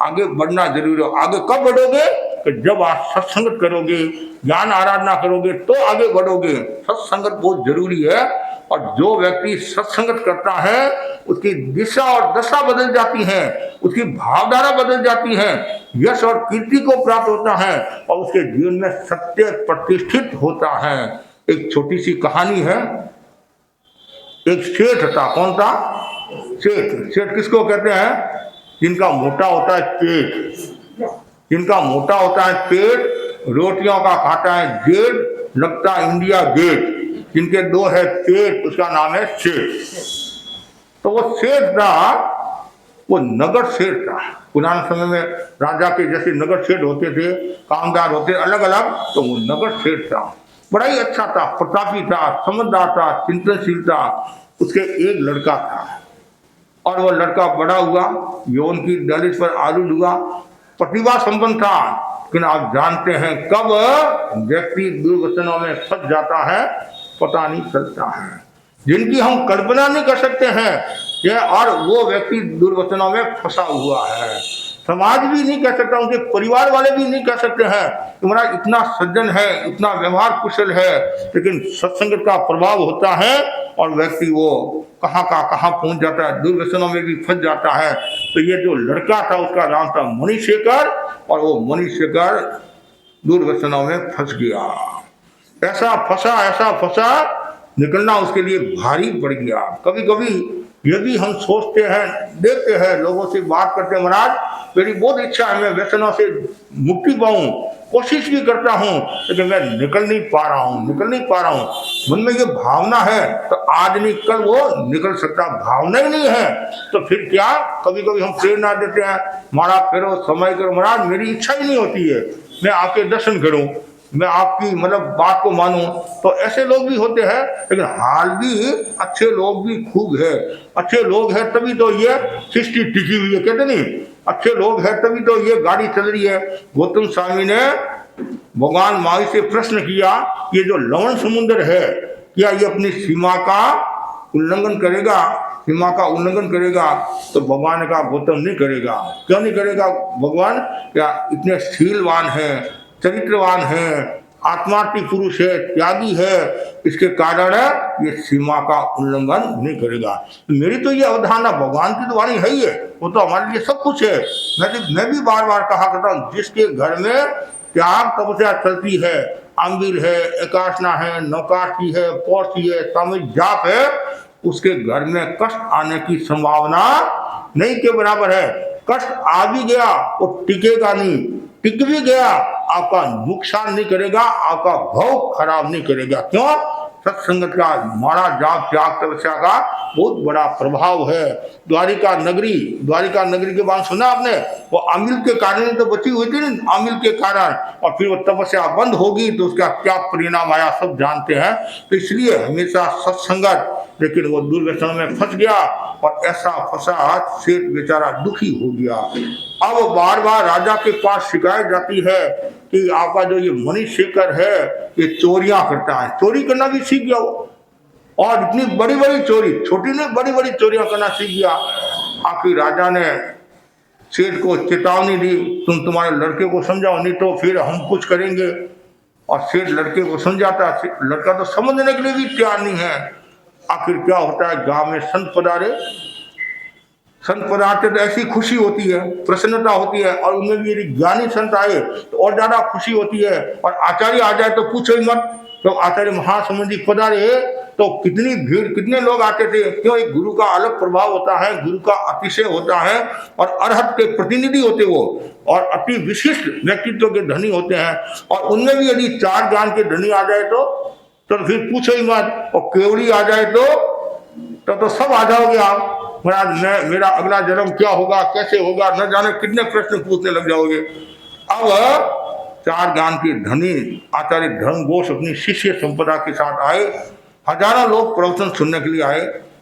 आगे बढ़ना जरूरी है। आगे कब बढ़ोगे कि जब आप सत्संगत करोगे, ज्ञान आराधना करोगे तो आगे बढ़ोगे। सत्संगत बहुत जरूरी है। और जो व्यक्ति सत्संगत करता है उसकी दिशा और दशा बदल जाती है, उसकी भावधारा बदल जाती है, यश और कीर्ति को प्राप्त होता है और उसके जीवन में सत्य प्रतिष्ठित होता है। एक छोटी सी कहानी है। एक सेठ था, कौन था, सेठ। सेठ किसको कहते हैं, जिनका मोटा होता है पेट, जिनका मोटा होता है पेट, रोटियों का खाता है जेठ, लगता इंडिया गेट। जिनके 2 है पेट, उसका नाम है सेठ। तो वो सेठ था, वो नगर सेठ था। पुराने समय में राजा के जैसे नगर सेठ होते थे, कामदार होते अलग अलग, तो वो नगर सेठ था। बड़ा ही अच्छा था, प्रतापी था, समझदार था, चिंतनशील था। उसके एक लड़का था और वो लड़का बड़ा हुआ, यौन की दलित पर आरूढ़ हुआ, प्रतिभा संपन्न था। लेकिन आप जानते हैं कब व्यक्ति दुर्व्यसनों में फंस जाता है पता नहीं चलता है, जिनकी हम कल्पना नहीं कर सकते हैं। और वो व्यक्ति दुर्व्यसनों में फंसा हुआ है। समाज भी नहीं कह सकता, उनके परिवार वाले भी नहीं कह सकते हैं तुम्हारा इतना सज्जन है, इतना व्यवहार कुशल है, लेकिन सत्संग का प्रभाव होता है और व्यक्ति वो कहाँ का कहाँ पहुंच जाता है, दुर्व्यसनों में भी फंस जाता है। तो ये जो लड़का था उसका नाम था मणिशेखर, और वो मणिशेखर दुर्व्यसनों में फंस गया। ऐसा फंसा निकलना उसके लिए भारी पड़ गया। कभी कभी यदि हम सोचते हैं, देखते हैं, लोगों से बात करते हैं, महाराज मेरी बहुत इच्छा है मैं व्यसनों से मुक्ति पाऊं, कोशिश भी करता हूं, लेकिन मैं निकल नहीं पा रहा हूं। मन में ये भावना है तो आज नहीं कल वो निकल सकता, भावना ही नहीं है तो फिर क्या। कभी कभी हम प्रेरणा देते हैं, महाराज फेरो समय करो, महाराज मेरी इच्छा ही नहीं होती है मैं आपके दर्शन करूं, मैं आपकी मतलब बात को मानूं। तो ऐसे लोग भी होते हैं, लेकिन हाल भी अच्छे लोग भी खूब है। अच्छे लोग हैं तभी तो ये सृष्टि टिकी हुई है, कहते नहीं, अच्छे लोग हैं तभी तो ये गाड़ी चल रही है। गौतम स्वामी ने भगवान माई से प्रश्न किया, ये जो लवण समुद्र है क्या ये अपनी सीमा का उल्लंघन करेगा? सीमा का उल्लंघन करेगा? तो भगवान ने कहा गौतम नहीं करेगा। क्यों नहीं करेगा भगवान? क्या इतने शीलवान है, चरित्रवान है, आत्मार्थी पुरुष है, त्यागी है, इसके कारण ये सीमा का उल्लंघन नहीं करेगा। मेरी तो ये अवधारणा भगवान की तो वाणी है ही है, वो तो हमारे लिए सब कुछ है। मैं भी बार बार कहा करता हूँ, जिसके घर में त्याग तपस्या चलती है, आंबिल है, एकाशना है, नौकाशी है, पौषी है, सामूहिक जाप है, उसके घर में कष्ट आने की संभावना नहीं के बराबर है। कष्ट आ भी गया वो टिकेगा नहीं, टिक भी गया आपका नुकसान नहीं करेगा, आपका भाव खराब नहीं करेगा। क्यों? सत्संगत का माड़ा जाप त्याग तपस्या का बहुत बड़ा प्रभाव है। द्वारिका नगरी के बारे सुना आपने, वो आमिल के कारण तो बची हुई थी ना, आमिल के कारण, और फिर वो तपस्या बंद होगी तो उसका क्या परिणाम आया सब जानते हैं। तो इसलिए हमेशा सत्संगत, लेकिन वो दुर्व्यसन में फंस गया और ऐसा फंसा सेठ बेचारा दुखी हो गया। अब बार बार राजा के पास शिकायत जाती है कि आपका जो ये मणिशेखर है ये चोरियां करता है, चोरी करना भी सीख गया वो, और इतनी बड़ी बड़ी चोरी, छोटी नहीं बड़ी बड़ी चोरियां करना सीख गया। आखिर राजा ने सेठ को चेतावनी दी, तुम तुम्हारे लड़के को समझाओ नहीं तो फिर हम कुछ करेंगे। और सेठ लड़के को समझाता, लड़का तो समझने के लिए भी तैयार नहीं है। आखिर क्या होता है, गांव में संत पधारे, संत पदार्थ तो ऐसी खुशी होती है, प्रसन्नता होती है, और उनमें भी यदि ज्ञानी संत आए तो और ज्यादा खुशी होती है। और आचार्य आ जाए तो पूछो ही मत। तो आचार्य महासंबंधी पधारे तो कितनी भीड़, कितने लोग आते थे। क्यों? एक गुरु का अलग प्रभाव होता है, गुरु का अतिशय होता है, और अरहत के प्रतिनिधि होते वो, और अति विशिष्ट व्यक्तित्व के धनी होते हैं। और उनमें भी यदि 4 ज्ञान के धनी आ जाए तो फिर पूछो ही मत। और केवड़ी आ जाए तो सब आ जाओगे आप। महाराज मेरा अगला जन्म क्या होगा, कैसे होगा, न जाने कितने प्रश्न पूछने लग जाओगे। अब 4 ज्ञान के धनी आचार्य धर्म घोष अपनी शिष्य संपदा के साथ आए। हजारों लोग प्रवचन सुनने के लिए आए,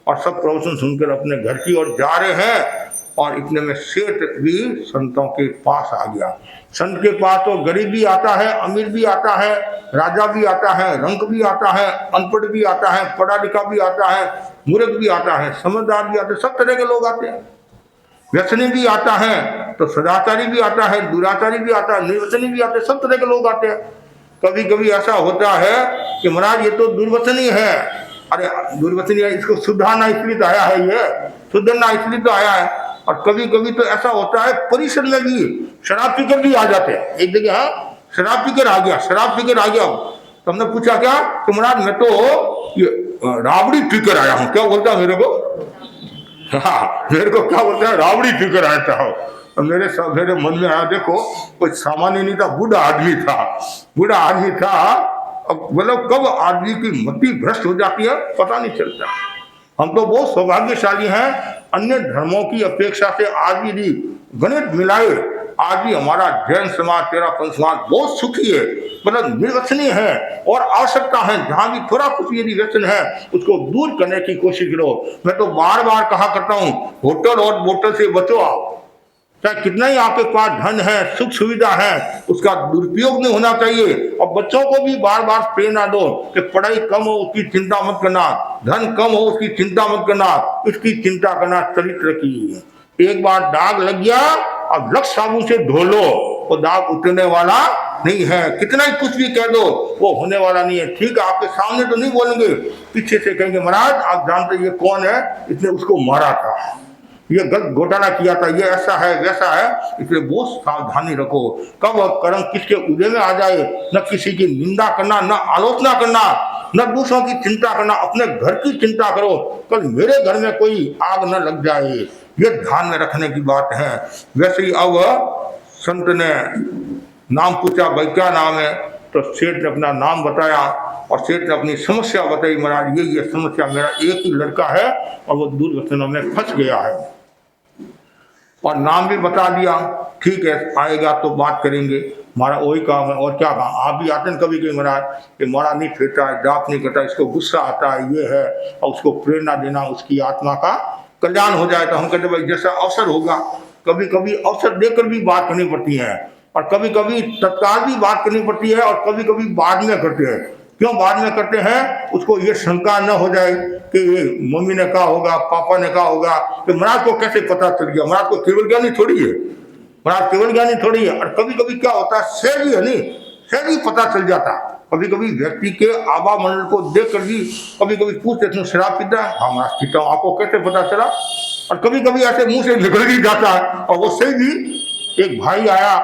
और सब प्रवचन सुनकर अपने घर की ओर जा रहे हैं। और इतने में सेठ भी संतों के पास आ गया। संत के पास तो गरीब भी आता है, अमीर भी आता है, राजा भी आता है, रंक भी आता है, अनपढ़ भी आता है, पढ़ा लिखा भी आता है, मूर्ख भी आता है, समझदार भी आते हैं, सब तरह के लोग आते हैं। व्यसनी भी आता है तो सदाचारी भी आता है, दुराचारी भी आता है, निर्वसनी भी आते हैं, सब तरह के लोग आते हैं। कभी कभी ऐसा होता है कि महाराज ये तो दुर्वसनी है, अरे दुर्वसनी है, इसको सुधारना इसलिए तो आया है, ये सुधरना इसलिए तो आया है। और कभी कभी तो ऐसा होता है परिसर में भी शराब पीकर भी आ जाते हैं। एक जगह हाँ शराब पीकर आ गया, शराब पीकर आ गया। तो हमने पूछा क्या कि महाराज मैं तो ये राबड़ी पीकर आया हूँ। क्या बोलता है मेरे को? हाँ मेरे को क्या बोलता है, राबड़ी पीकर आया हूँ। मेरे मन में आया, देखो कोई सामान्य नहीं था, बूढ़ा आदमी था, बूढ़ा आदमी था। अब मतलब कब आदमी की मति भ्रष्ट हो जाती है पता नहीं चलता। हम तो बहुत सौभाग्यशाली हैं, अन्य धर्मों की अपेक्षा से आज भी गणित मिलाए आज भी हमारा जैन समाज, तेरा पंथ समाज बहुत सुखी है, मतलब निर्वसनीय है। और आवश्यकता है जहां भी थोड़ा कुछ यदि व्यसन है उसको दूर करने की कोशिश करो। मैं तो बार बार कहा करता हूँ, होटल और बोतल से बचो आप। चाहे कितना ही आपके पास धन है, सुख सुविधा है, उसका दुरुपयोग नहीं होना चाहिए। और बच्चों को भी बार बार प्रेरणा दो कि पढ़ाई कम हो उसकी चिंता मत करना, धन कम हो उसकी चिंता मत करना, उसकी चिंता करना चरित्र की। एक बार दाग लग गया, अब लक्ष्य साबुन से धो लो, वो दाग उतरने वाला नहीं है। कितना ही कुछ भी कह दो वो होने वाला नहीं है। ठीक है, आपके सामने तो नहीं बोलेंगे, पीछे से कहेंगे महाराज आप जानते ये कौन है, इसने उसको मारा था, ये गलत घोटाला किया था, ये ऐसा है वैसा है। इसलिए बहुत सावधानी रखो। कब कर्म किसके उदय में आ जाए, न किसी की निंदा करना, न आलोचना करना, न दूसरों की चिंता करना, अपने घर की चिंता करो, कल मेरे घर में कोई आग न लग जाए, ये ध्यान में रखने की बात है। वैसे ही अब संत ने नाम पूछा, भाई क्या नाम है? तो सेठ ने अपना नाम बताया और सेठ ने अपनी समस्या बताई, महाराज ये समस्या, मेरा एक ही लड़का है और वो दुर्घटना में फंस गया है, और नाम भी बता दिया। ठीक है आएगा तो बात करेंगे, हमारा वही काम है और क्या काम। आप भी आते हैं कभी कभी महाराज, ये मारा नहीं फेरता है, जाप नहीं करता, इसको गुस्सा आता है, ये है, और उसको प्रेरणा देना उसकी आत्मा का कल्याण हो जाए। तो हम कहते भाई जैसा अवसर होगा, कभी कभी अवसर देकर भी बात करनी पड़ती है, और कभी कभी तत्काल भी बात करनी पड़ती है, और कभी कभी बाद में करते हैं। क्यों बाद में करते हैं? उसको ये शंका न हो जाए कि ये मम्मी ने कहा होगा, पापा ने कहा होगा, कि महाराज को कैसे पता चल गया। महाराज को केवल ज्ञानी थोड़ी है, महाराज केवल ज्ञानी थोड़ी है। और कभी कभी क्या होता है, सहज है नहीं, सहज ही पता चल जाता। कभी कभी व्यक्ति के आभा मंडल को देख कर भी कभी कभी पूछते तुम शराब पीता है? हाँ महाराज पीता हूँ, आपको कैसे पता चला? और कभी कभी ऐसे मुंह से निकल ही जाता है। और वो सही भी एक भाई आया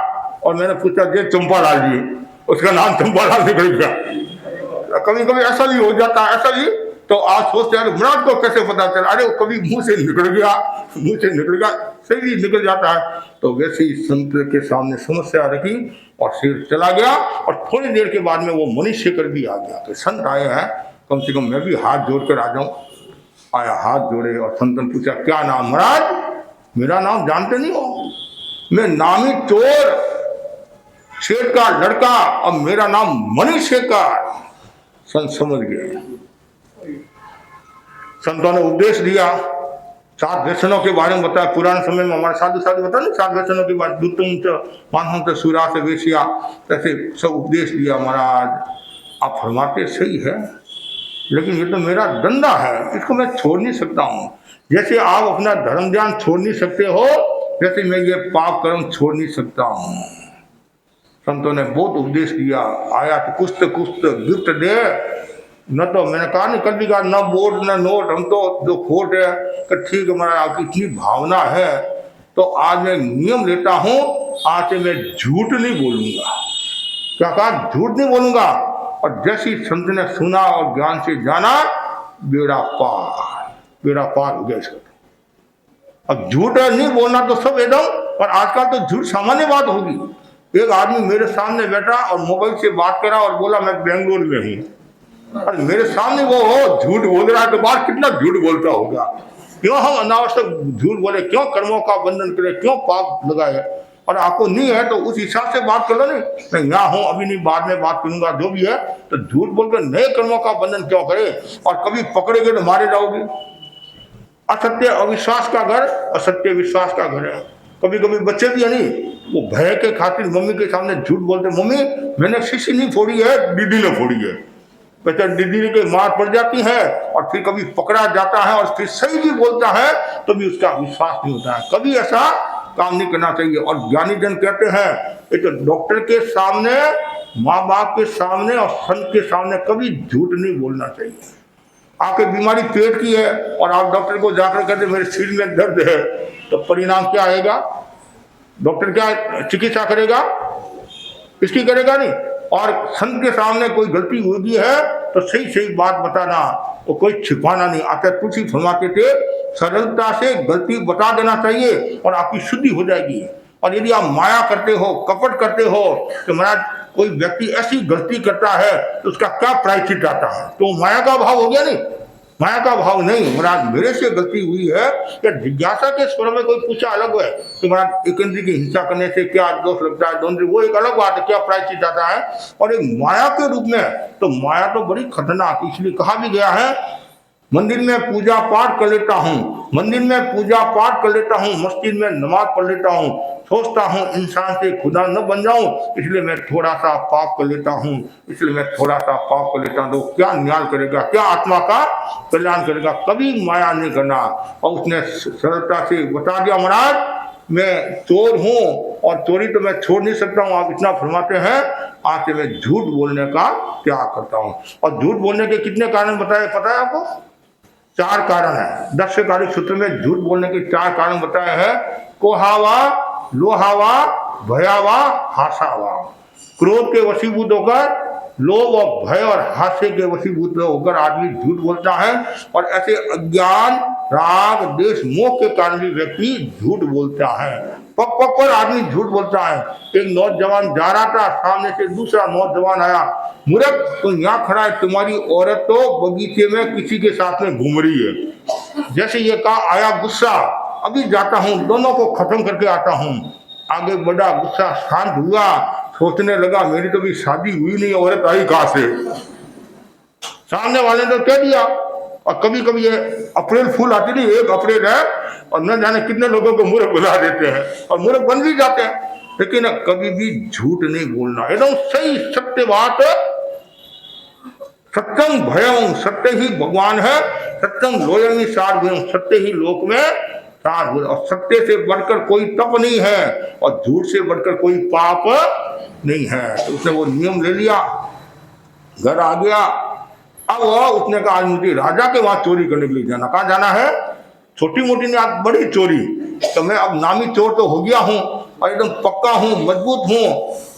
और मैंने पूछा जे चंपालाल जी, उसका नाम चंपालाल निकल गया। कभी कभी ऐसा भी हो जाता है, ऐसा भी। तो आज सोचते हैं महाराज को कैसे पता चला? अरे वो कभी मुंह से निकल गया, मुंह से निकल गया, सही निकल जाता है। तो वैसे ही संत के सामने समस्या रखी और सिर चला गया, और थोड़ी देर के बाद में वो मनुष्य कर भी आ गया। तो संत आए हैं, कम से कम मैं भी हाथ जोड़ कर आ जाऊं। आया, हाथ जोड़े और संत ने पूछा क्या नाम? महाराज मेरा नाम जानते नहीं हो, मैं नामी चोर शेठ का लड़का, और मेरा नाम मनीष शेखर। संत समझ गए। संतों ने उपदेश दिया, 7 व्यसनों के बारे में बताया। पुराने समय में हमारे साधु बता नहीं 7 व्यसनों के बारे में, मानव सूरा से वेशिया, ऐसे सब उपदेश दिया। महाराज आप फरमाते सही है, लेकिन ये तो मेरा धंधा है, इसको मैं छोड़ नहीं सकता हूँ। जैसे आप अपना धर्म ध्यान छोड़ नहीं सकते हो, वैसे मैं ये पाप कर्म छोड़ नहीं सकता हूँ। संतों ने बहुत उपदेश दिया, आया तो कुछ गिफ्ट दे। न तो मैंने कहा नहीं, कभी कहा न बोर्ड न नोट, हम तो जो खोट है कि ठीक है महाराज आपकी इतनी भावना है तो आज मैं नियम लेता हूँ, आज से मैं झूठ नहीं बोलूंगा। क्या कहा? झूठ नहीं बोलूंगा। और जैसी संत ने सुना और ज्ञान से जाना, बेड़ा पार हो गया इसका। अब झूठ नहीं बोलना तो सब एकदम, और आजकल तो झूठ सामान्य बात होगी। एक आदमी मेरे सामने बैठा और मोबाइल से बात करा और बोला मैं बेंगलोर में हूँ, और मेरे सामने वो हो झूठ बोल रहा है, तो बात कितना झूठ बोलता होगा। क्यों हम अनावश्यक झूठ बोले, क्यों कर्मों का बंधन करें, क्यों पाप लगाए। और आपको नहीं है तो उस हिसाब से बात कर लो। नहीं यहाँ हूँ अभी नहीं, बाद में बात करूंगा, जो भी है। तो झूठ बोलकर नए कर्मों का बंधन क्यों करे, और कभी पकड़े गए तो मारे जाओगे। असत्य अविश्वास का घर, असत्य विश्वास का घर है। कभी कभी बच्चे भी है नहीं, वो भय के खातिर मम्मी के सामने झूठ बोलते, मम्मी मैंने शीशी नहीं फोड़ी है, दीदी ने फोड़ी है। बच्चा दीदी के मार पड़ जाती है, और फिर कभी पकड़ा जाता है और फिर सही भी बोलता है तो भी उसका विश्वास नहीं होता है। कभी ऐसा काम नहीं करना चाहिए। और ज्ञानी जन कहते हैं ये तो डॉक्टर के सामने, माँ बाप के सामने और संत के सामने कभी झूठ नहीं बोलना चाहिए। आपकी बीमारी पेट की है और आप डॉक्टर को जाकर कहते मेरे सिर में दर्द है, तो परिणाम क्या आएगा? डॉक्टर क्या चिकित्सा करेगा? इसकी करेगा नहीं। और संत के सामने कोई गलती हुई है तो सही बात बताना, तो कोई छिपाना नहीं। आता तुलसी फरमाते थे सरलता से गलती बता देना चाहिए और आपकी शुद्धि हो जाएगी। और यदि आप माया करते हो, कपट करते हो, तो महाराज कोई व्यक्ति ऐसी गलती करता है तो उसका क्या प्रायश्चित आता है? तो माया का भाव हो गया नहीं, माया का भाव नहीं। महाराज मेरे से गलती हुई है, या जिज्ञासा के स्वर में कोई पूछा अलग है कि महाराज एक इंद्रिय की हिंसा करने से क्या दोष लगता है, दोनों वो एक अलग बात है, क्या प्रायश्चित आता है। और एक माया के रूप में, तो माया तो बड़ी खतरनाक, इसलिए कहा भी गया है मंदिर में पूजा पाठ कर लेता हूँ, मंदिर में पूजा पाठ कर लेता हूँ, मस्जिद में नमाज पढ़ लेता हूँ, सोचता हूँ इंसान से खुदा न बन जाऊं, इसलिए मैं थोड़ा सा पाप कर लेता हूँ, इसलिए मैं थोड़ा सा पाप कर लेता हूँ। तो क्या न्याय करेगा, क्या आत्मा का कल्याण करेगा? कभी माया नहीं करना। और उसने सरलता से बता दिया महाराज मैं चोर हूँ और चोरी तो मैं छोड़ नहीं सकता हूँ। आप इतना फरमाते हैं, आज से मैं झूठ बोलने का त्याग करता हूँ। और झूठ बोलने के कितने कारण बताए पता है आपको? 4 कारण है। 10 कार्य सूत्र में झूठ बोलने के 4 कारण बताए हैं। कोहावा, लोहावा, भयावा, हासावा। क्रोध के वशीभूत होकर, लोभ और भय और हास्य के वशीभूत होकर आदमी झूठ बोलता है। और ऐसे अज्ञान, राग, देश, मोह के कारण भी व्यक्ति झूठ बोलता है। पक पक पर आदमी झूठ बोलता है। एक नौजवान जा रहा था, सामने से दूसरा नौजवान आया, मूर्ख तो यहाँ खड़ा है, तुम्हारी औरत तो बगीचे में किसी के साथ में घूम रही है। जैसे ये कहा, आया गुस्सा, अभी जाता हूँ, दोनों को खत्म करके आता हूँ। आगे बढ़ा, गुस्सा शांत हुआ, सोचने लगा मेरी तो भी शादी हुई नहीं, औरत आई कहां से? सामने वाले ने तो कह दिया। और कभी कभी ये अप्रैल फूल आती नहीं, 1 अप्रैल है और न जाने कितने लोगों को मूर्ख बुला देते हैं और मूर्ख बन भी जाते हैं। लेकिन कभी भी झूठ नहीं बोलना, एकदम सही सत्य बात। सत्यम भयम, सत्य ही भगवान है। सत्यम लोयमी सार, सत्य ही लोक में सार। और सत्य से बढ़कर कोई तप नहीं है और झूठ से बढ़कर कोई पाप नहीं है। तो उसने वो नियम ले लिया, घर आ गया। अब उसने कहा आज मुझे राजा के वहां चोरी करने के लिए जाना। कहाँ जाना है? छोटी मोटी ने आज बड़ी चोरी, तो मैं अब नामी चोर तो हो गया हूँ और एकदम पक्का हूँ, मजबूत हूँ।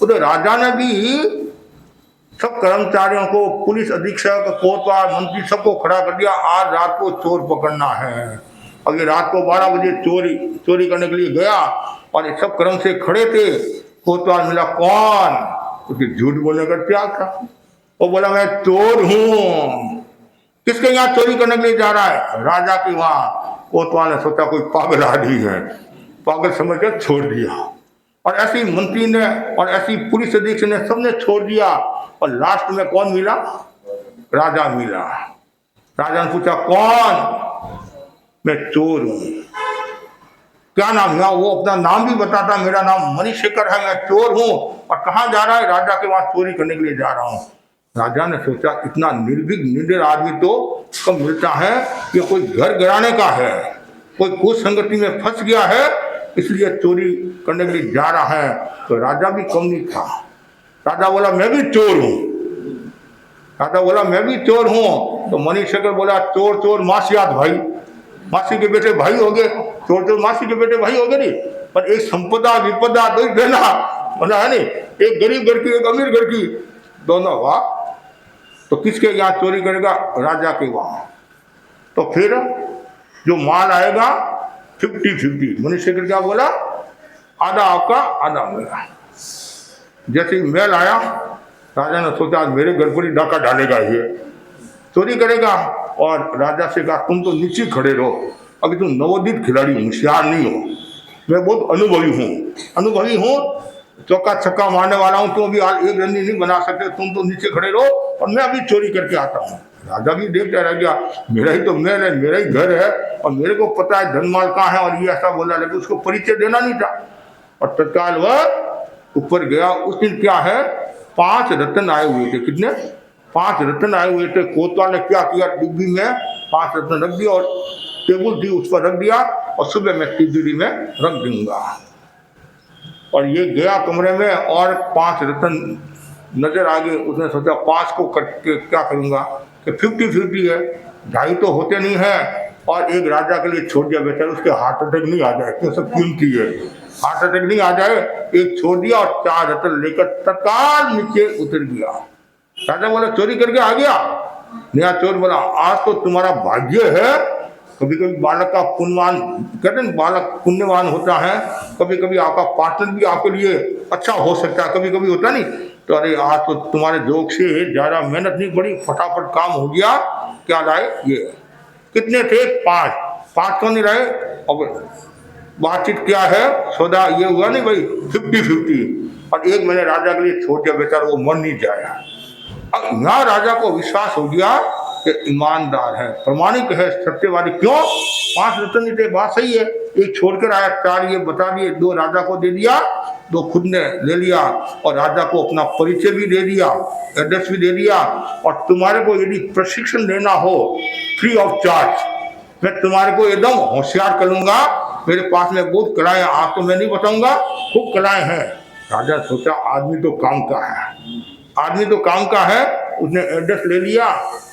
तो राजा ने भी सब कर्मचारियों को, पुलिस अधीक्षक, कोतवाल, मंत्री, सबको खड़ा कर दिया। आज रात को चोर पकड़ना है। और ये रात को 12 बजे चोरी करने के लिए गया और ये सब कर्म से खड़े थे। कोतवाल मिला, कौन? क्योंकि झूठ बोलने का त्याग था। वो बोला मैं चोर हूं। किसके यहाँ चोरी करने के लिए जा रहा है? राजा के वहां। कोतवाल ने सोचा कोई पागल आदमी है, पागल समझ कर छोड़ दिया। और ऐसी मंत्री ने और ऐसी पुलिस अधीक्षक ने सबने छोड़ दिया। और लास्ट में कौन मिला? राजा मिला। राजा ने पूछा कौन? मैं चोर हूं। क्या नाम है? वो अपना नाम भी बताता, मेरा नाम मणिशेखर है, मैं चोर हूं। और कहाँ जा रहा है? राजा के वहां चोरी करने के लिए जा रहा हूं। राजा ने सोचा इतना निर्भीक निडर आदमी तो कब मिलता है, कि कोई घर गिराने का है, कोई कुसंगति में फंस गया है, इसलिए चोरी करने के लिए जा रहा है। तो राजा भी कम नहीं था, राजा बोला मैं भी चोर हूँ। राजा बोला मैं भी चोर हूँ। तो मणिशेखर बोला चोर चोर मासियात भाई, मासी के बेटे भाई हो गए, चोर चोर मासी के बेटे भाई हो गए नहीं, पर एक संपदा विपदा दो देना बोला है नहीं, एक गरीब घर की एक अमीर घर की, दोनों वाह। तो किसके यहाँ चोरी करेगा? राजा के वहां। तो फिर जो माल आएगा 50-50। मणिशेखर क्या बोला? आधा आपका आधा मेरा। जैसे ही मेल आया, राजा ने सोचा आज मेरे घर पर ही डाका डालेगा, ये चोरी करेगा। और राजा से कहा तुम तो नीचे खड़े रहो, अभी तुम नवोदित खिलाड़ी होशियार नहीं हो, मैं बहुत अनुभवी हूँ, चौका छक्का मारने वाला हूँ, तुम अभी एक रन नहीं बना सकते, तुम तो नीचे खड़े रहो और मैं अभी चोरी करके आता हूँ। राजा भी देखता रह गया, मेरा ही तो महल है, मेरा ही घर है और मेरे को पता है धनमाल कहाँ है, और ये ऐसा बोला, लेकिन उसको परिचय देना नहीं था। और तत्काल वह ऊपर गया। उस दिन क्या है, 5 रत्न आए हुए थे। कितने? 5 रत्न आए हुए थे। कोतवाल ने क्या किया, डिब्बी में 5 रत्न रख दिया और टेबल थी उस पर रख दिया, और सुबह मैं तिजोरी में रख दूंगा। और ये गया कमरे में और 5 रत्न नजर आ गए। उसने सोचा 5 को करके क्या करूंगा, कि 50-50 है, 2.5 तो होते नहीं है, और एक राजा के लिए छोड़ दिया, बेचारा उसके हार्ट अटैक नहीं आ जाए, क्यों सब कीमती है, हार्ट अटैक नहीं आ जाए, एक छोड़ दिया और 4 रत्न लेकर तत्काल नीचे उतर गया। राजा बोला चोरी करके आ गया। नया चोर बोला आज तो तुम्हारा भाग्य है, कभी कभी बालक का पुण्यवान, कहते हैं बालक पुण्यवान होता है, कभी कभी आपका पार्टनर भी आपके लिए अच्छा हो सकता है, कभी कभी होता नहीं। तो अरे आज तो तुम्हारे जोक से ज्यादा मेहनत नहीं पड़ी, फटाफट काम हो गया। क्या लाए? ये कितने थे? 5 क्यों नहीं रहे? अब बातचीत क्या है, सौदा ये हुआ नहीं भाई 50-50, और एक मैंने राजा के लिए छोड़ दिया, बेचारा वो मर नहीं जाएगा। अब यहाँ राजा को विश्वास हो गया कि ईमानदार है, प्रमाणिक है, सत्यवादी। क्यों? 5 रत्न थे, बात सही है, एक छोड़कर आया, 4 ये बता दिए, 2 राजा को दे दिया, 2 खुद ने ले लिया, और राजा को अपना परिचय भी दे दिया, एड्रेस भी दे दिया। और तुम्हारे को यदि प्रशिक्षण लेना हो फ्री ऑफ चार्ज, मैं तुम्हारे को एकदम होशियार करूंगा, मेरे पास में बहुत कलाएं, आज तो मैं नहीं बताऊंगा, खूब कलाएं हैं। राजा सोचा आदमी तो काम का है, आदमी तो काम का है। उसने एड्रेस ले लिया,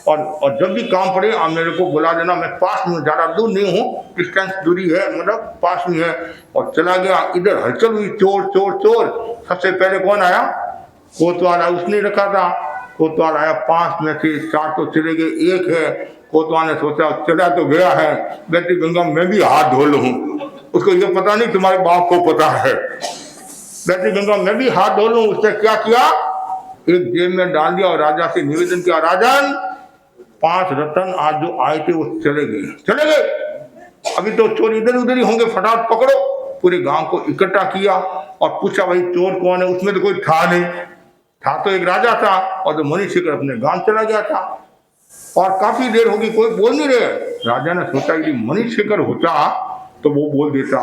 और जब भी काम पड़े आप मेरे को बुला देना, मैं पास में, ज़्यादा दूर नहीं हूँ, डिस्टेंस दूरी है, मतलब पास में है। और चला गया। इधर हलचल हुई, चोर चोर चोर। सबसे पहले कौन आया? कोतवाल। उसने रखा था, कोतवाल आया। 5 में से 4 तो चले गए, 1 है। कोतवाल ने सोचा चला तो गया है, बेटी गंगा मैं भी हाथ धो लूँ, उसको ये पता नहीं तुम्हारे बाप को पता है, बेटी गंगा मैं भी हाथ धो लूँ। उसने क्या किया, एक जेब में डाल दिया और राजा से निवेदन किया, राजन 5 रत्न आज जो आए थे वो चले गए, अभी तो चोर इधर उधर ही होंगे, फटाफट पकड़ो। पूरे गांव को इकट्ठा किया और पूछा भाई चोर कौन है? उसमें तो कोई था नहीं, था तो एक राजा था, और तो मणिशेखर अपने गांव चला गया था, और काफी देर होगी कोई बोल नहीं रहे। राजा ने सोचा यदि मणिशेखर होता तो वो बोल देता,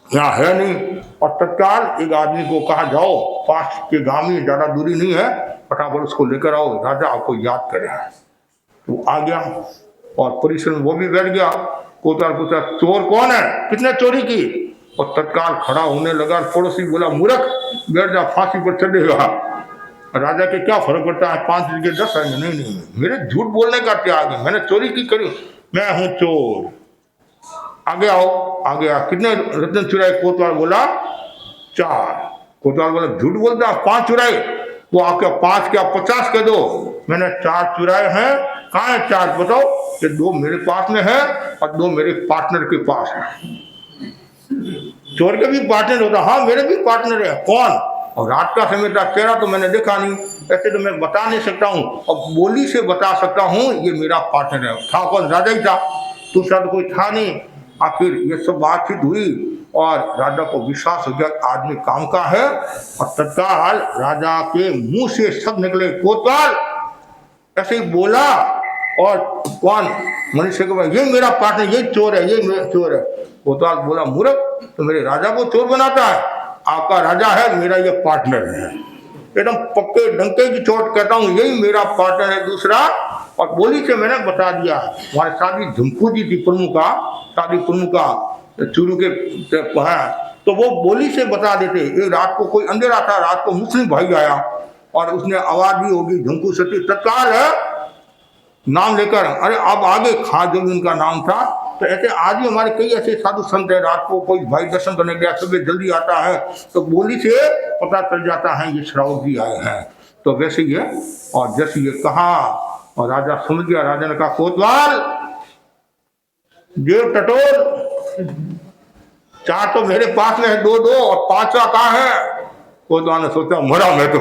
यहाँ है नहीं। और तत्काल एक आदमी को कहा जाओ, पास के गांव में, ज्यादा दूरी नहीं है, फटाफट उसको लेकर आओ, राजा आपको याद करे। तो आ गया और परिसर में वो भी बैठ गया। कोतवाल पूछा चोर कौन है, कितने चोरी की? और तत्काल खड़ा होने लगा। पड़ोसी बोला मूर्ख, बैठ जा, फांसी पर चढ़ेगा। राजा के क्या फर्क पड़ता है, 5 के 10 आएंगे? नहीं, मेरे झूठ बोलने का त्याग है, मैंने चोरी की करी, मैं हूं चोर। आगे आओ। आगे आ, कितने रत्न चुराए? कोतवाल बोला 4। कोतवाल बोला झूठ बोलता, 5 चुराए? वो आपके 5 क्या 50 के दो, मैंने 4 चुराए हैं। कहाँ है 4 बताओ? कि 2 मेरे पास में है और 2 मेरे पार्टनर के पास है। चोर के भी पार्टनर होता? हाँ मेरे भी पार्टनर है। कौन? और रात का समय था, चेहरा तो मैंने देखा नहीं, ऐसे तो मैं बता नहीं सकता हूँ, और बोली से बता सकता हूँ ये मेरा पार्टनर है। था कौन? राजा ही था, दूसरा तो कोई था नहीं। आखिर ये सब बातचीत हुई और राजा को विश्वास हो गया आदमी काम का है, और तत्काल राजा के मुंह से शब्द निकले, कोतवाल ऐसे ही बोला। और कौन? मणिशेखर, ये मेरा पार्टनर, ये चोर है, ये मेरा चोर है। कोतवाल बोला मूर्ख, तो मेरे राजा को चोर बनाता है? आपका राजा है, मेरा ये पार्टनर है, एकदम पक्के डंके की चोट कहता हूँ, यही मेरा पार्टनर है दूसरा। और बोली से मैंने बता दिया। हमारे शादी झुमकू जी थी, प्रमुखा शादी प्रमुखा चूरू के है, तो तो वो बोली से बता देते। एक रात को कोई अंधेरा था, रात को मुस्लिम भाई आया और उसने आवाज दी होगी झुंकू सती तत्काल है नाम लेकर, अरे अब आगे खा जो भी उनका नाम था। तो ऐसे आज भी हमारे कई ऐसे साधु संत है, रात को कोई भाई दर्शन करने गया, सुबह जल्दी आता है तो बोली से पता चल जाता है ये श्रावक जी आए हैं। तो वैसे ही है। और जैसे ये कहा और राजा सुन गया, राजा ने कहा कोतवाल देव टटोल, 4 तो मेरे पास में है, 2 और 5वां कहाँ है? कोतवाल ने सोचा मरा मैं तो,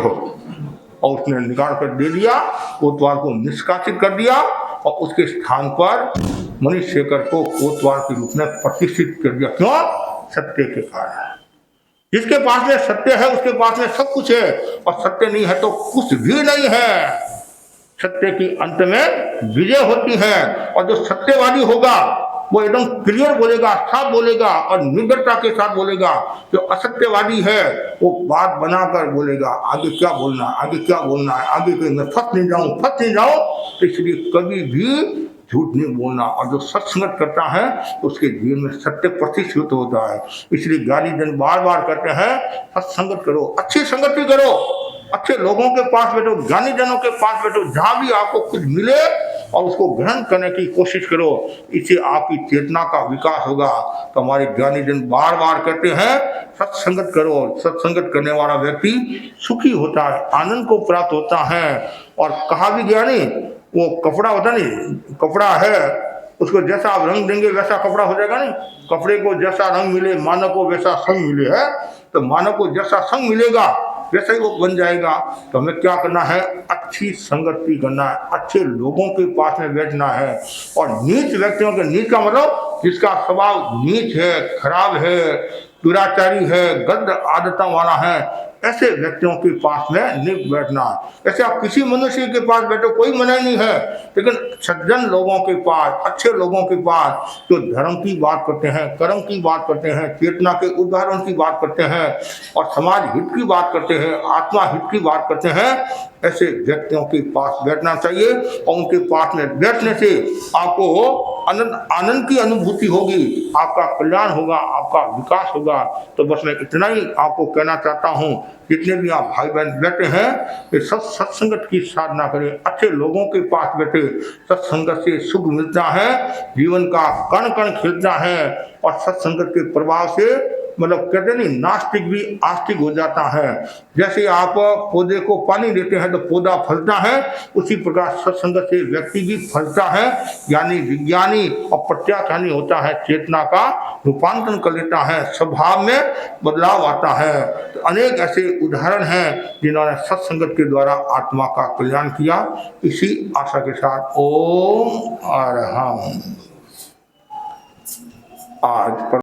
और उसने निकाल कर दे दिया, कोतवाल को निष्कासित कर दिया और उसके स्थान पर मणिशेखर को कोतवाल के रूप में प्रतिष्ठित कर दिया। क्यों? सत्य के कारण। जिसके पास में सत्य है उसके पास में सब कुछ है, और सत्य नहीं है तो कुछ भी नहीं है। सत्य की अंत में विजय होती है, और जो सत्यवादी होगा वो एकदम क्लियर बोलेगा, साफ बोलेगा और निर्भरता के साथ बोलेगा। जो असत्यवादी है वो बात बनाकर बोलेगा, आगे क्या बोलना है, आगे क्या बोलना है, आगे कहीं मैं फंस नहीं जाऊं। तो इसलिए कभी भी झूठ नहीं बोलना। और जो सत्संगत करता है तो उसके जीवन में सत्य प्रतिष्ठित होता है। इसलिए गाली जन बार बार कहते हैं सत्संगत करो, अच्छी संगति करो, अच्छे लोगों के पास बैठो, ज्ञानी जनों के पास बैठो, जहां भी आपको कुछ मिले और उसको ग्रहण करने की कोशिश करो। इससे आपकी चेतना का विकास होगा। तो हमारे ज्ञानी जन बार बार कहते हैं सत्संगत करो। सत्संगत करने वाला व्यक्ति सुखी होता है, आनंद को प्राप्त होता है। और कहा भी गया नहीं, वो कपड़ा होता नहीं, कपड़ा है उसको जैसा आप रंग देंगे वैसा कपड़ा हो जाएगा नहीं। कपड़े को जैसा रंग मिले, मानव को वैसा संग मिले है, तो मानव को जैसा संग मिलेगा वैसा ही वो बन जाएगा। तो हमें क्या करना है? अच्छी संगति करना है, अच्छे लोगों के पास में बैठना है। और नीच व्यक्तियों के, नीच का मतलब जिसका स्वभाव नीच है, खराब है, दुराचारी है, गंद आदतों वाला है, ऐसे व्यक्तियों के पास में नहीं बैठना। ऐसे आप किसी मनुष्य के पास बैठो, कोई मनाही नहीं है, लेकिन सज्जन लोगों के पास, अच्छे लोगों के पास जो धर्म की बात करते हैं, कर्म की बात करते हैं, चेतना के उदाहरण की बात करते हैं और समाज हित की बात करते हैं, आत्मा हित की बात करते हैं, ऐसे व्यक्तियों के पास बैठना चाहिए। और उनके पास में बैठने से आपको आनंद की अनुभूति होगी, आपका कल्याण होगा, आपका विकास होगा। तो बस मैं इतना ही आपको कहना चाहता हूँ, जितने भी आप भाई बहन बैठे हैं ये सब सत्संगत की साधना करें, अच्छे लोगों के पास बैठे। सत्संगत से सुख मिलता है, जीवन का कण कण खिलता है, और सत्संगत के प्रभाव से मतलब कहते नहीं, नास्तिक भी आस्तिक हो जाता है। जैसे आप पौधे को पानी देते हैं तो पौधा फलता है, उसी प्रकार सत्संगत से व्यक्ति भी फलता है, यानी विज्ञानी और प्रत्याख्यानी होता है, चेतना का रूपांतरण कर लेता है, स्वभाव में बदलाव आता है। तो अनेक ऐसे उदाहरण हैं जिन्होंने सत्संगत के द्वारा आत्मा का कल्याण किया। इसी आशा के साथ ओम अरहम। आज